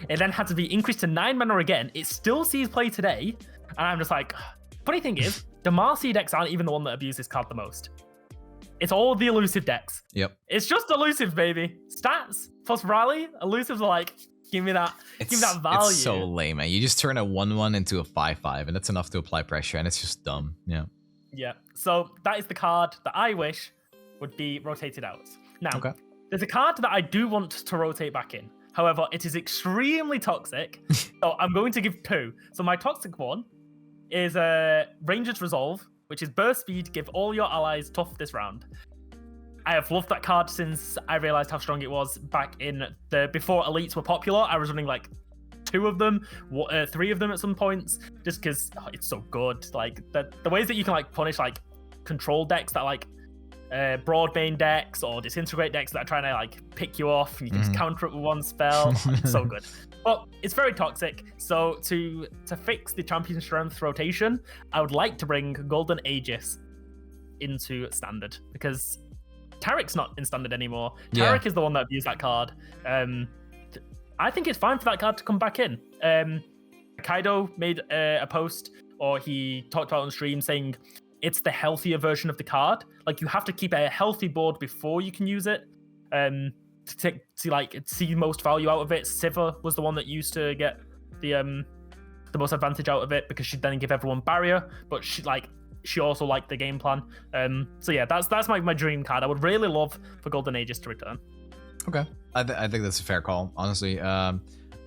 It then had to be increased to 9 mana again. It still sees play today, and I'm just like, funny thing is, Demacia decks aren't even the one that abuse this card the most. It's all the elusive decks. Yep. It's just elusive, baby. Stats plus rally, elusives are like, give me that value. It's so lame, man. You just turn a 1/1 into a 5/5, and that's enough to apply pressure, and it's just dumb. Yeah. Yeah. So that is the card that I wish would be rotated out. Now, there's a card that I do want to rotate back in. However, it is extremely toxic. So I'm going to give 2. So my toxic one is Ranger's Resolve, which is burst speed, give all your allies tough this round. I have loved that card since I realized how strong it was back in before elites were popular. I was running like 2 of them, 3 of them at some points, just because it's so good. Like the ways that you can like punish like control decks that like Broadbane decks or Disintegrate decks that are trying to like pick you off, and you can just counter it with 1 spell. It's so good. But it's very toxic. So to fix the Champion Strength rotation, I would like to bring Golden Aegis into Standard, because Tarik's not in Standard anymore. Tarik is the one that abused that card. I think it's fine for that card to come back in. Kaido made a post, or he talked about on stream, saying it's the healthier version of the card. Like, you have to keep a healthy board before you can use it. To see most value out of it. Sivir was the one that used to get the most advantage out of it, because she'd then give everyone barrier, but she also liked the game plan. So yeah, that's my dream card. I would really love for Golden Aegis to return. Okay, I think that's a fair call, honestly. I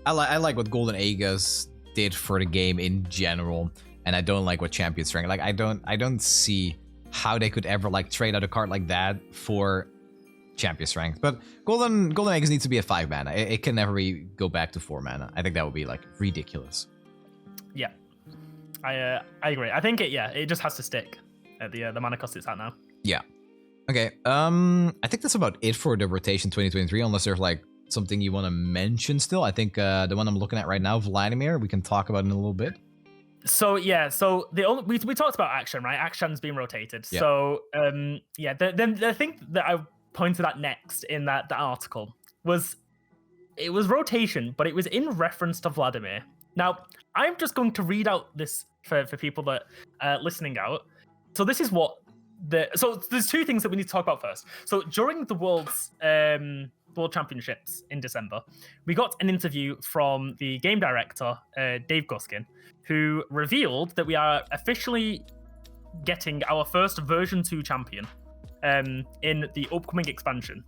like what Golden Aegis did for the game in general, and I don't like what Champion Strength. Like, I don't see how they could ever like trade out a card like that for Champion Strength. But Golden Aegis needs to be a 5 mana. It can never go back to 4 mana. I think that would be like ridiculous. Yeah, I agree. I think it just has to stick at the mana cost it's at now. Yeah. Okay. I think that's about it for the rotation 2023. Unless there's like something you want to mention still. I think the one I'm looking at right now, Vladimir, we can talk about in a little bit. So yeah, we talked about Akshan, right? Akshan's been rotated. Yeah. So the thing that I pointed at next in that article was rotation, but it was in reference to Vladimir. Now, I'm just going to read out this for people that are listening out. So this is what so there's two things that we need to talk about first. So during the World Championships in December, we got an interview from the game director, Dave Guskin, who revealed that we are officially getting our first version 2 champion in the upcoming expansion.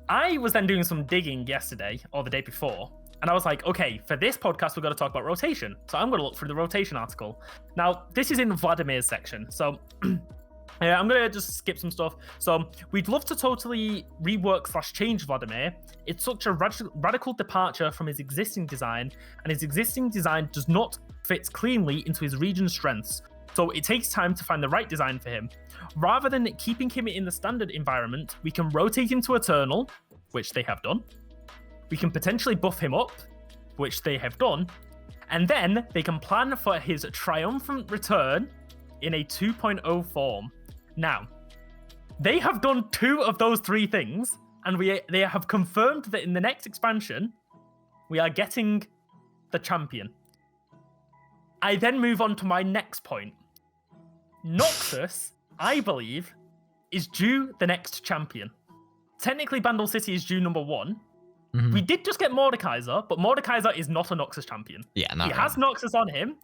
I was then doing some digging yesterday or the day before, and I was like, okay, for this podcast, we've got to talk about rotation. So I'm going to look through the rotation article. Now, this is in Vladimir's section. So I'm going to just skip some stuff. So we'd love to totally rework/change Vladimir. It's such a radical departure from his existing design, and his existing design does not fit cleanly into his region's strengths. So it takes time to find the right design for him. Rather than keeping him in the standard environment, we can rotate him to Eternal, which they have done. We can potentially buff him up, which they have done. And then they can plan for his triumphant return in a 2.0 form. Now, they have done 2 of those 3 things, and they have confirmed that in the next expansion, we are getting the champion. I then move on to my next point. Noxus, I believe, is due the next champion. Technically, Bandle City is due number 1. Mm-hmm. We did just get Mordekaiser, but Mordekaiser is not a Noxus champion. Yeah, he has Noxus on him.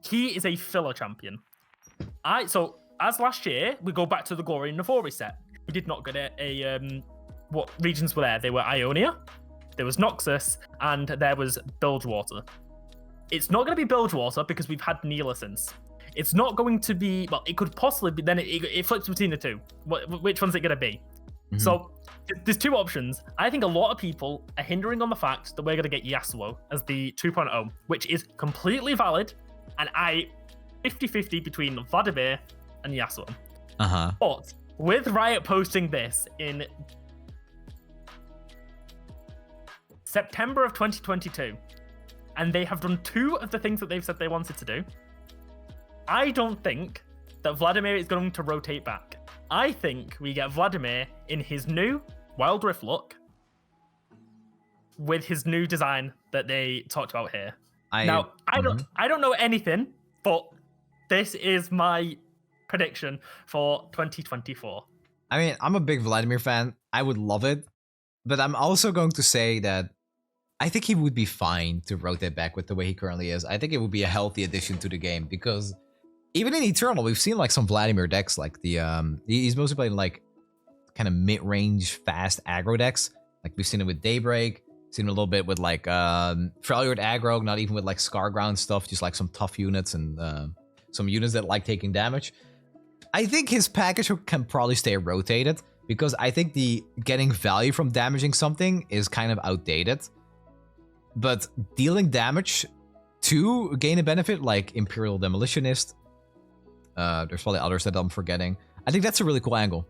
He is a filler champion. So as last year, we go back to the Glory and Navori set. We did not get what regions were there? They were Ionia, there was Noxus, and there was Bilgewater. It's not going to be Bilgewater because we've had Neela since. It's not going to be, well, it could possibly be, then it flips between the 2. Which one's it going to be? Mm-hmm. So there's 2 options. I think a lot of people are hindering on the fact that we're going to get Yasuo as the 2.0, which is completely valid, and 50-50 between Vladimir and Yasuo. Uh-huh. But with Riot posting this in September of 2022, and they have done 2 of the things that they've said they wanted to do, I don't think that Vladimir is going to rotate back. I think we get Vladimir in his new Wild Rift look with his new design that they talked about here. I don't know anything, but this is my prediction for 2024. I mean, I'm a big Vladimir fan. I would love it, but I'm also going to say that I think he would be fine to rotate back with the way he currently is. I think it would be a healthy addition to the game, because even in Eternal, we've seen like some Vladimir decks, like he's mostly playing like kind of mid-range fast aggro decks. Like we've seen it with Daybreak, seen it a little bit with like Freljord aggro, not even with like Scarground stuff, just like some tough units and some units that like taking damage. I think his package can probably stay rotated, because I think the getting value from damaging something is kind of outdated. But dealing damage to gain a benefit, like Imperial Demolitionist, there's probably others that I'm forgetting. I think that's a really cool angle.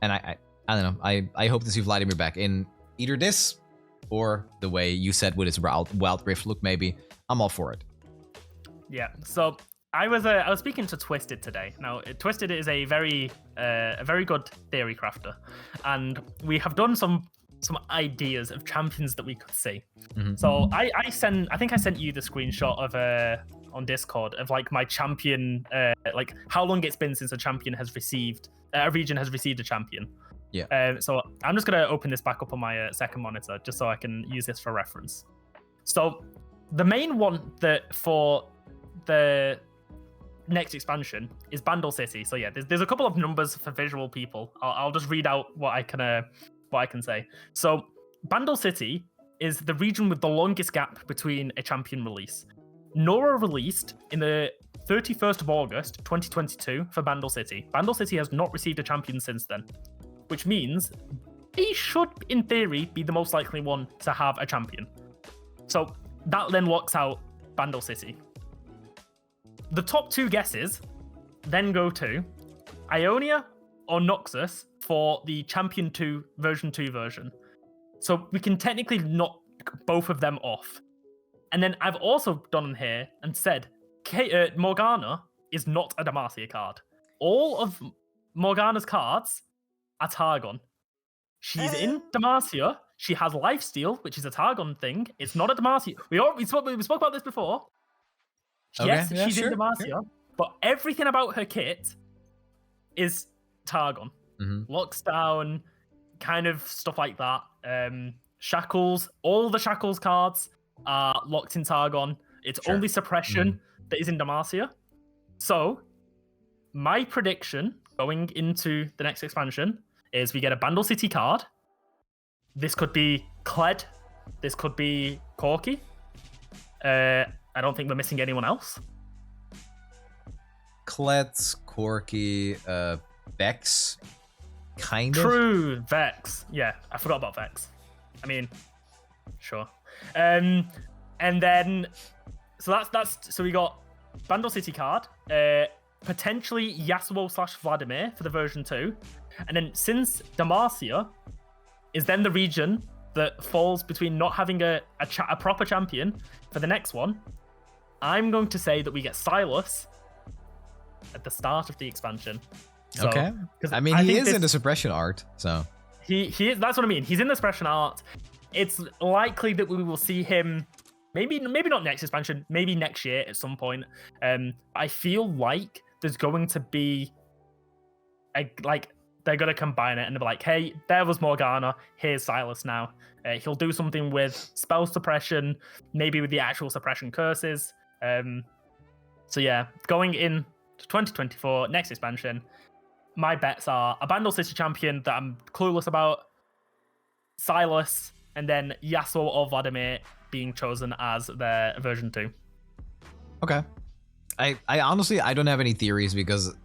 And I don't know, I hope to see Vladimir back in either this or the way you said with his Wild Rift look, maybe. I'm all for it. Yeah, so I was speaking to Twisted today. Now, Twisted is a very good theory crafter, and we have done some some ideas of champions that we could see. Mm-hmm. So I think I sent you the screenshot of on Discord of like my champion, like how long it's been since a champion has received a region has received a champion. Yeah. So I'm just gonna open this back up on my second monitor just so I can use this for reference. So the main one that for the next expansion is Bandle City. So yeah, there's a couple of numbers for visual people. I'll just read out what I can say. So Bandle City is the region with the longest gap between a champion release. Nora released in the 31st of August 2022 for Bandle City. Bandle City has not received a champion since then, which means he should, in theory, be the most likely one to have a champion. So that then locks out Bandle City. The top two guesses then go to Ionia or Noxus for the Champion 2 version 2 version. So we can technically knock both of them off. And then I've also done here and said Morgana is not a Demacia card. All of Morgana's cards are Targon. She's in Demacia. She has Lifesteal, which is a Targon thing. It's not a Demacia. We spoke about this before. Okay, Yes, yeah, she's sure, in Demacia, but everything about her kit is Targon. Mm-hmm. Locks down, kind of stuff like that. Shackles, all the Shackles cards are locked in Targon. It's only Suppression that is in Demacia. So, my prediction going into the next expansion is we get a Bandle City card. This could be Kled. This could be Corki. I don't think we're missing anyone else. Kled, Corki, Vex, kind of. True, Vex. Yeah, I forgot about Vex. I mean, sure. And then, so that's so we got Bandle City card, potentially Yasuo/Vladimir for the version 2, and then since Demacia is then the region that falls between not having a proper champion for the next one, I'm going to say that we get Silas at the start of the expansion. So, okay. I mean, he is in the suppression art, so he is. That's what I mean. He's in the suppression art. It's likely that we will see him. Maybe not next expansion. Maybe next year at some point. I feel like there's going to be they're going to combine it and they'll be like, hey, there was Morgana. Here's Silas now. He'll do something with spell suppression, maybe with the actual suppression curses. So yeah, going in to 2024, next expansion, my bets are a Bandle City champion that I'm clueless about, Silas, and then Yasuo or Vladimir being chosen as their version 2. Okay. I honestly, I don't have any theories because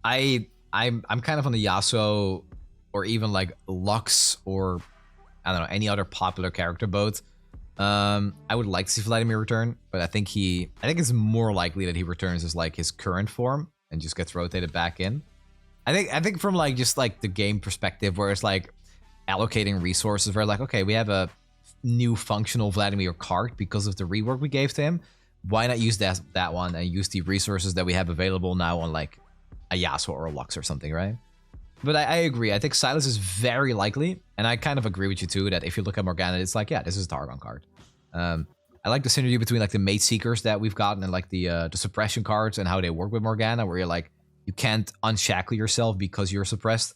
I'm kind of on the Yasuo or even like Lux or I don't know, any other popular character boat. I would like to see Vladimir return, but I think it's more likely that he returns as like his current form and just gets rotated back in. I think from like just like the game perspective where it's like allocating resources where like, okay, we have a new functional Vladimir card because of the rework we gave to him. Why not use that one and use the resources that we have available now on like a Yasuo or a Lux or something, right? But I agree. I think Silas is very likely, and I kind of agree with you too that if you look at Morgana, it's like, yeah, this is a Targon card. I like the synergy between like the Mate Seekers that we've gotten and like the suppression cards and how they work with Morgana, where you're like, you can't unshackle yourself because you're suppressed.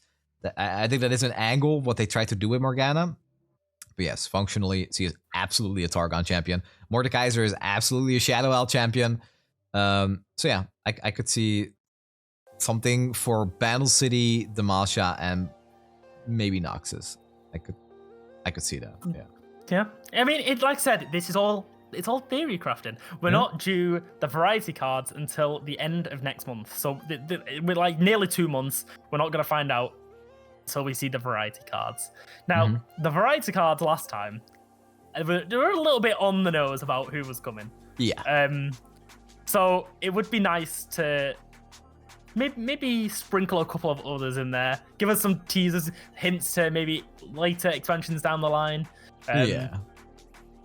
I think that is an angle what they try to do with Morgana. But yes, functionally, she is absolutely a Targon champion. Mordekaiser is absolutely a Shadow Owl champion. So yeah, I could see something for Bandle City, Demacia, and maybe Noxus. I could see that. Yeah. Yeah. I mean, like I said, it's all theory crafting. We're not due the variety cards until the end of next month. So we're like nearly 2 months. We're not going to find out until we see the variety cards. Now, the variety cards last time, they were a little bit on the nose about who was coming. Yeah. So it would be nice to maybe sprinkle a couple of others in there. Give us some teasers, hints to maybe later expansions down the line. Yeah.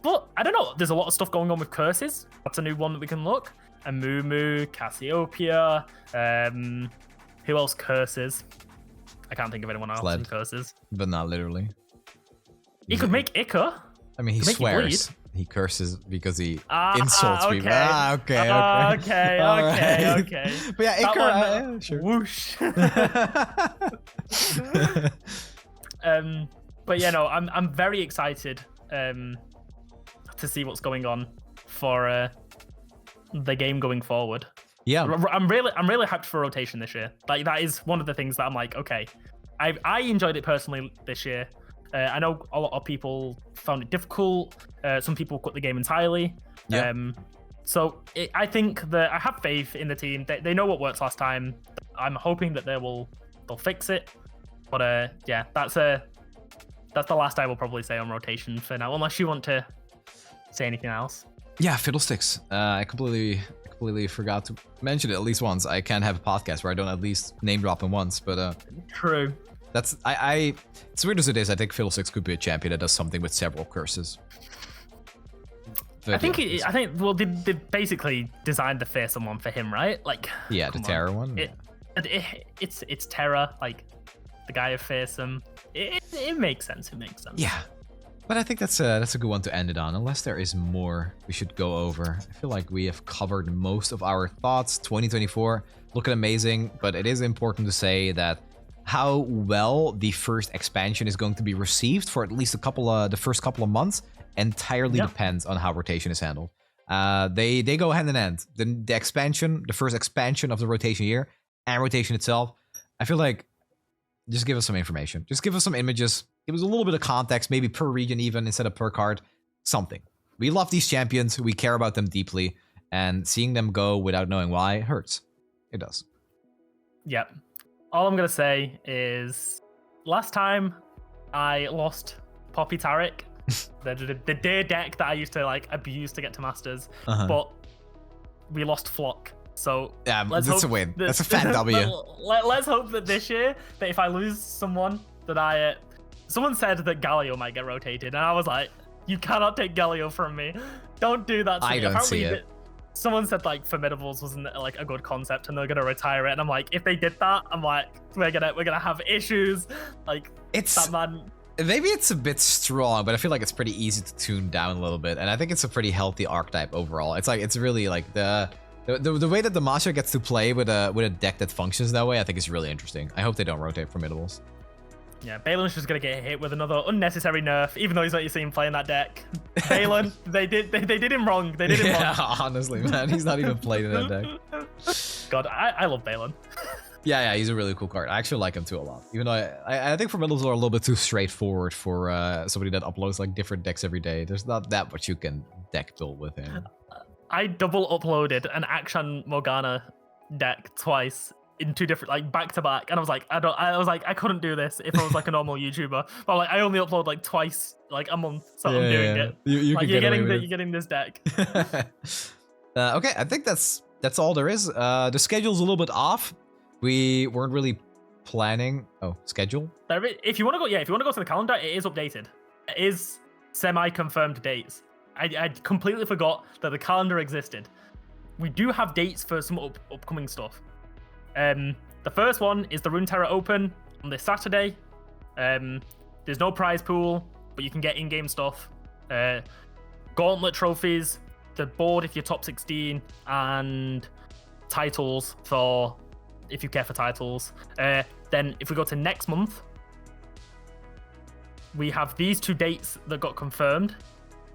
But I don't know. There's a lot of stuff going on with curses. That's a new one that we can look. Amumu, Cassiopeia. Who else curses? I can't think of anyone else in curses. But not literally. He could make Ica. I mean, he Make you swears. He curses because he Ah, insults people. okay. Ah, okay. Okay. Okay. But yeah, That Icar, one, sure. Whoosh. But yeah, no, I'm very excited to see what's going on for the game going forward. Yeah. I'm really hyped for rotation this year. Like, that is one of the things that I'm like, okay, I enjoyed it personally this year. I know a lot of people found it difficult. Some people quit the game entirely. Yeah. So I think that I have faith in the team. They know what worked last time. I'm hoping that they'll fix it. But yeah, that's the last I will probably say on rotation for now, unless you want to say anything else. Yeah, Fiddlesticks. I completely forgot to mention it at least once. I can't have a podcast where I don't at least name drop him once, but True. That's it's weird as it is, I think Fiddlesticks could be a champion that does something with several curses. I think well, they basically designed the fearsome one for him, right? Like, yeah, the Terra one. It's Terra, like the guy of fearsome. It makes sense. It makes sense. Yeah. But I think that's a good one to end it on, unless there is more we should go over. I feel like we have covered most of our thoughts. 2024 looking amazing, but it is important to say that how well the first expansion is going to be received for at least the first couple of months entirely depends on how rotation is handled. They go hand in hand. The expansion, the first expansion of the rotation year, and rotation itself. I feel like just give us some information. Just give us some images. Give us a little bit of context, maybe per region even instead of per card. Something. We love these champions. We care about them deeply. And seeing them go without knowing why hurts. It does. Yep. All I'm going to say is last time I lost Poppy Taric, the dear deck that I used to like abuse to get to Masters, but we lost Flock. So yeah, that's a win. That's a fat W. Let's hope that this year, that if I lose someone, that someone said that Galio might get rotated, and I was like, you cannot take Galio from me. Don't do that to me. I don't see it. Someone said like Formidables wasn't like a good concept and they're gonna retire it, and I'm like, if they did that, I'm like, we're gonna have issues. Like, it's that man. Maybe it's a bit strong, but I feel like it's pretty easy to tune down a little bit, and I think it's a pretty healthy archetype overall. It's like, it's really like the way that the Masha gets to play with a deck that functions that way, I think is really interesting. I hope they don't rotate Formidables. Yeah, Balin's just gonna get hit with another unnecessary nerf, even though he's not seen playing that deck. Balin, they did him wrong. They did him wrong. Honestly, man, he's not even played in that deck. God, I love Balin. Yeah, he's a really cool card. I actually like him too a lot. Even though I think Formidables are a little bit too straightforward for somebody that uploads like different decks every day. There's not that much you can deck build with him. I double uploaded an Akshan Morgana deck twice in two different, like, back to back, and I was like, I couldn't do this if I was like a normal YouTuber. But like, I only upload like twice, like a month, so I'm doing it. You're getting this deck. Okay, I think that's all there is. The schedule's a little bit off. We weren't really planning. Oh, schedule. If you want to go to the calendar, it is updated. It is semi-confirmed dates. I completely forgot that the calendar existed. We do have dates for some upcoming stuff. The first one is the Runeterra Open on this Saturday. There's no prize pool, but you can get in-game stuff. Gauntlet trophies, the board if you're top 16, and titles for if you care for titles. Then if we go to next month, we have these two dates that got confirmed.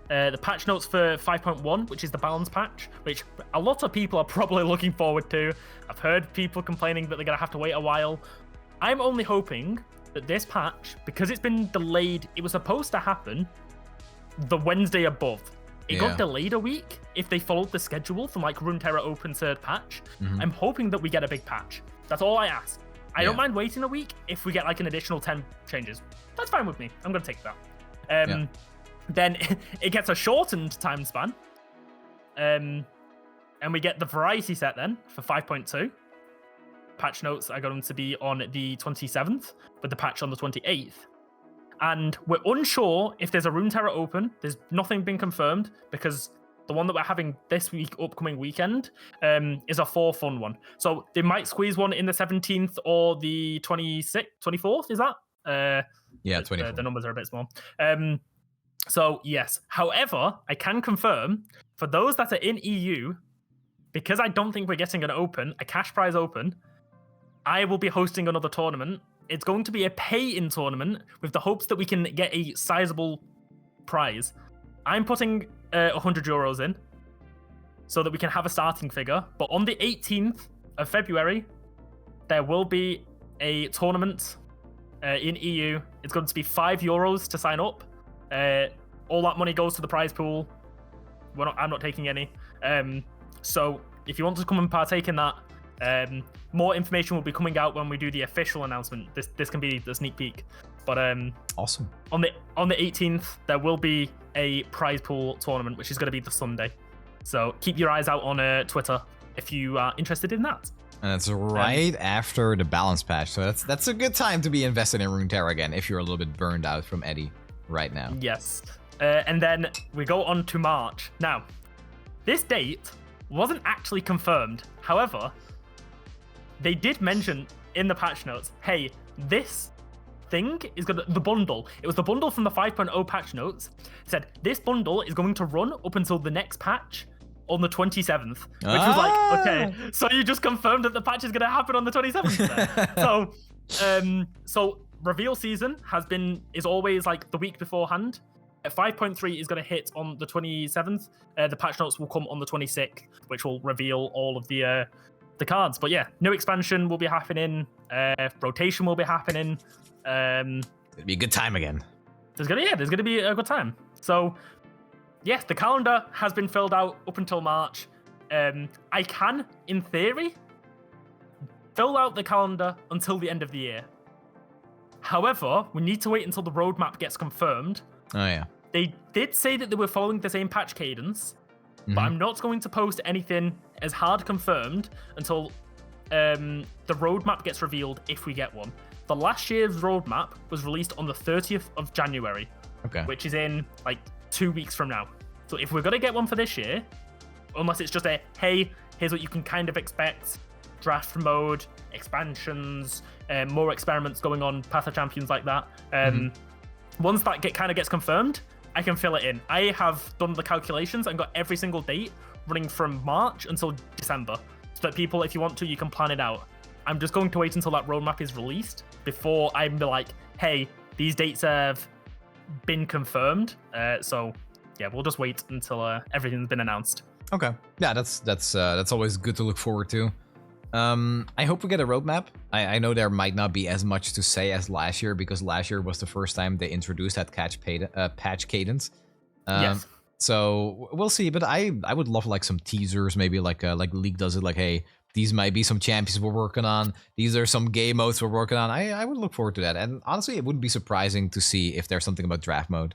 The patch notes for 5.1, which is the balance patch, which a lot of people are probably looking forward to. I've heard people complaining that they're going to have to wait a while. I'm only hoping that this patch, because it's been delayed, it was supposed to happen the Wednesday above. It got delayed a week if they followed the schedule from like Runeterra Open third patch. I'm hoping that we get a big patch. That's all I ask. I don't mind waiting a week if we get like an additional 10 changes. That's fine with me. I'm going to take that. Then it gets a shortened time span. And we get the variety set then for 5.2. Patch notes are going to be on the 27th, with the patch on the 28th. And we're unsure if there's a Runeterra Open. There's nothing been confirmed, because the one that we're having this week, upcoming weekend, is a 4-fun one. So they might squeeze one in the 17th or the 26th, 24th, is that? Yeah, 24. The numbers are a bit small. So yes. However, I can confirm for those that are in EU, because I don't think we're getting a cash prize open, I will be hosting another tournament. It's going to be a pay-in tournament with the hopes that we can get a sizable prize. I'm putting 100 euros in so that we can have a starting figure. But on the 18th of February, there will be a tournament in EU. It's going to be 5 euros to sign up. All that money goes to the prize pool. I'm not taking any. So if you want to come and partake in that, more information will be coming out when we do the official announcement. This can be the sneak peek. But awesome. On the 18th, there will be a prize pool tournament, which is going to be the Sunday. So keep your eyes out on Twitter if you are interested in that. And it's right after the balance patch, so that's a good time to be invested in Runeterra again if you're a little bit burned out from Eddie right now. Yes. And then we go on to March. Now, this date wasn't actually confirmed. However, they did mention in the patch notes, hey, this thing is going to, the bundle, it was the bundle from the 5.0 patch notes, said this bundle is going to run up until the next patch on the 27th, which was like, okay, so you just confirmed that the patch is going to happen on the 27th. So reveal season is always like the week beforehand. 5.3 is going to hit on the 27th. The patch notes will come on the 26th, which will reveal all of the cards. But yeah, new expansion will be happening. Rotation will be happening. It'll be a good time again. There's gonna be a good time. So yes, the calendar has been filled out up until March. I can, in theory, fill out the calendar until the end of the year. However, we need to wait until the roadmap gets confirmed. Oh yeah. They did say that they were following the same patch cadence, but I'm not going to post anything as hard confirmed until the roadmap gets revealed if we get one. The last year's roadmap was released on the 30th of January, which is in like 2 weeks from now. So if we're going to get one for this year, unless it's just a, hey, here's what you can kind of expect, draft mode, expansions, more experiments going on, Path of Champions like that. Once that kind of gets confirmed, I can fill it in. I have done the calculations and got every single date running from March until December, so that people, if you want to, you can plan it out. I'm just going to wait until that roadmap is released before I'm like, hey, these dates have been confirmed. So yeah, we'll just wait until everything's been announced. Okay. Yeah, that's always good to look forward to. I hope we get a roadmap. I know there might not be as much to say as last year, because last year was the first time they introduced that patch cadence. Yes. So we'll see, but I would love like some teasers, maybe like League does it, like, hey, these might be some champions we're working on. These are some game modes we're working on. I would look forward to that. And honestly, it wouldn't be surprising to see if there's something about draft mode.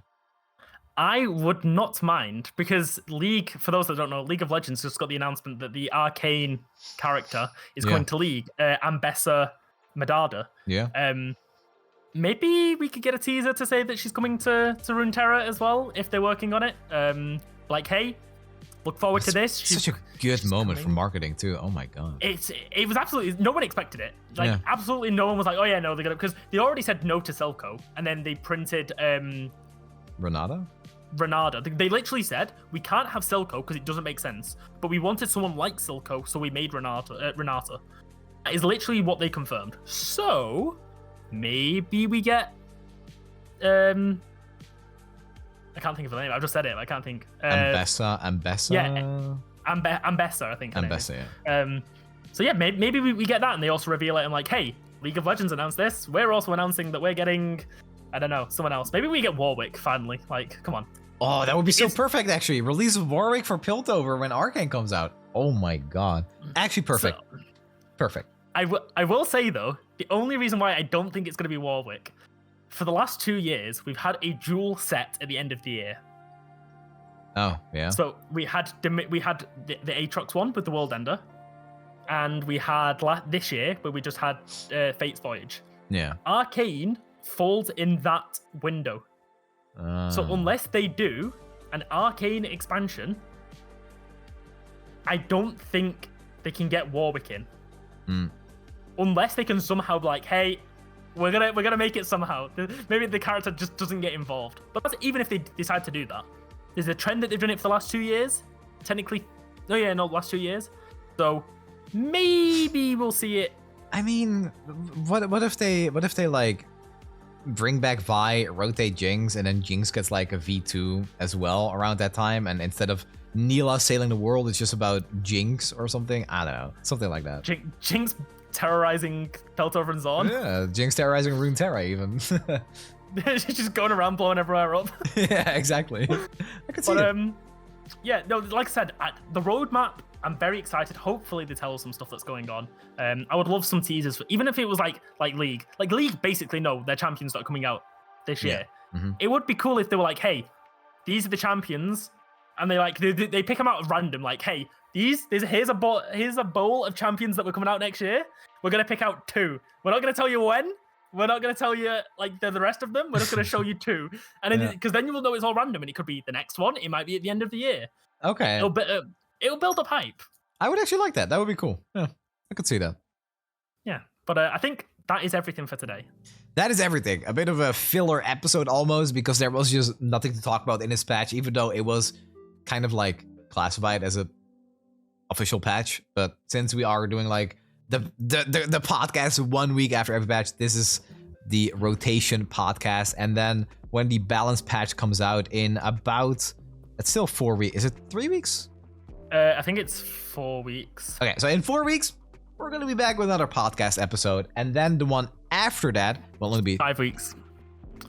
I would not mind, because League, for those that don't know, League of Legends just got the announcement that the Arcane character is going to League, Ambessa Medada. Yeah. Maybe we could get a teaser to say that she's coming to Runeterra as well, if they're working on it. Like, hey, look forward to this. Such a good moment for marketing too. Oh my god. It was absolutely, no one expected it. Like, absolutely no one was like, oh yeah, no, they're gonna, because they already said no to Selco, and then they printed Renata. They literally said, we can't have Silco because it doesn't make sense, but we wanted someone like Silco, so we made Renata. That is literally what they confirmed. So maybe we get I can't think of the name. I've just said it. I can't think. Ambessa. Yeah, Ambessa, I think. Ambessa, yeah. So yeah, maybe we get that, and they also reveal it and like, hey, League of Legends announced this. We're also announcing that we're getting, I don't know, someone else. Maybe we get Warwick finally. Like, come on. Oh, that would be so perfect, actually. Release Warwick for Piltover when Arcane comes out. Oh my god. Actually, perfect. Perfect. I will say, though, the only reason why I don't think it's going to be Warwick, for the last 2 years, we've had a dual set at the end of the year. Oh, yeah. So we had the Aatrox one with the World Ender, and we had this year where we just had Fate's Voyage. Yeah. Arcane falls in that window. So unless they do an Arcane expansion, I don't think they can get Warwick in. Unless they can somehow be like, hey, We're gonna make it somehow. Maybe the character just doesn't get involved. But that's, even if they decide to do that, there's a trend that they've done it for the last 2 years. Technically, last 2 years. So maybe we'll see it. I mean, what if they like bring back Vi, rotate Jinx, and then Jinx gets like a V2 as well around that time, and instead of Neela sailing the world, it's just about Jinx or something. I don't know, something like that. Jinx terrorizing Peltor and Zorn. Yeah, Jinx terrorizing Runeterra even. She's just going around blowing everywhere up. Yeah, exactly. I could see it. Yeah, no, like I said, the roadmap, I'm very excited. Hopefully they tell us some stuff that's going on. I would love some teasers, even if it was like League. Like League basically know their champions that are coming out this year. Mm-hmm. It would be cool if they were like, hey, these are the champions, and they pick them out at random. Like, hey, here's a bowl of champions that were coming out next year. We're gonna pick out 2. We're not gonna tell you when. We're not gonna tell you like the rest of them. We're just gonna show you 2, and then because then you will know it's all random, and it could be the next one. It might be at the end of the year. Okay. It'll build up hype. I would actually like that. That would be cool. Yeah, I could see that. Yeah, but I think that is everything for today. That is everything. A bit of a filler episode almost, because there was just nothing to talk about in this patch, even though it was kind of like classified as a official patch. But since we are doing like the podcast 1 week after every patch, this is the rotation podcast. And then when the balance patch comes out in about, it's still 4 weeks. Is it 3 weeks? I think it's 4 weeks. Okay, so in 4 weeks, we're going to be back with another podcast episode. And then the one after that will only be 5 weeks.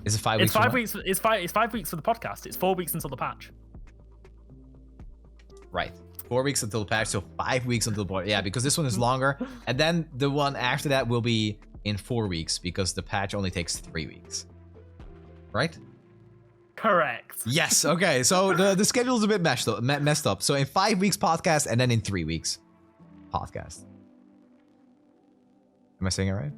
Is it 5 weeks? It's 5 weeks. It's 5 weeks for the podcast. It's 4 weeks until the patch. Right. 4 weeks until the patch, so 5 weeks until the point. Yeah, because this one is longer. And then the one after that will be in 4 weeks, because the patch only takes 3 weeks. Right? Correct. Yes. Okay. So the schedule is a bit messed up. So in 5 weeks podcast, and then in 3 weeks podcast. Am I saying it right?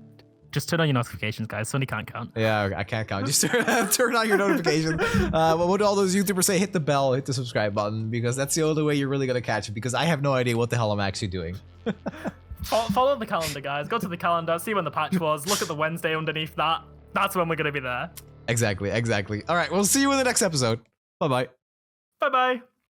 Just turn on your notifications, guys. Sonny can't count. Yeah, I can't count. Just turn on your notifications. What do all those YouTubers say? Hit the bell, hit the subscribe button, because that's the only way you're really gonna catch it. Because I have no idea what the hell I'm actually doing. Follow the calendar, guys. Go to the calendar, see when the patch was. Look at the Wednesday underneath that. That's when we're gonna be there. Exactly. All right. We'll see you in the next episode. Bye bye. Bye bye.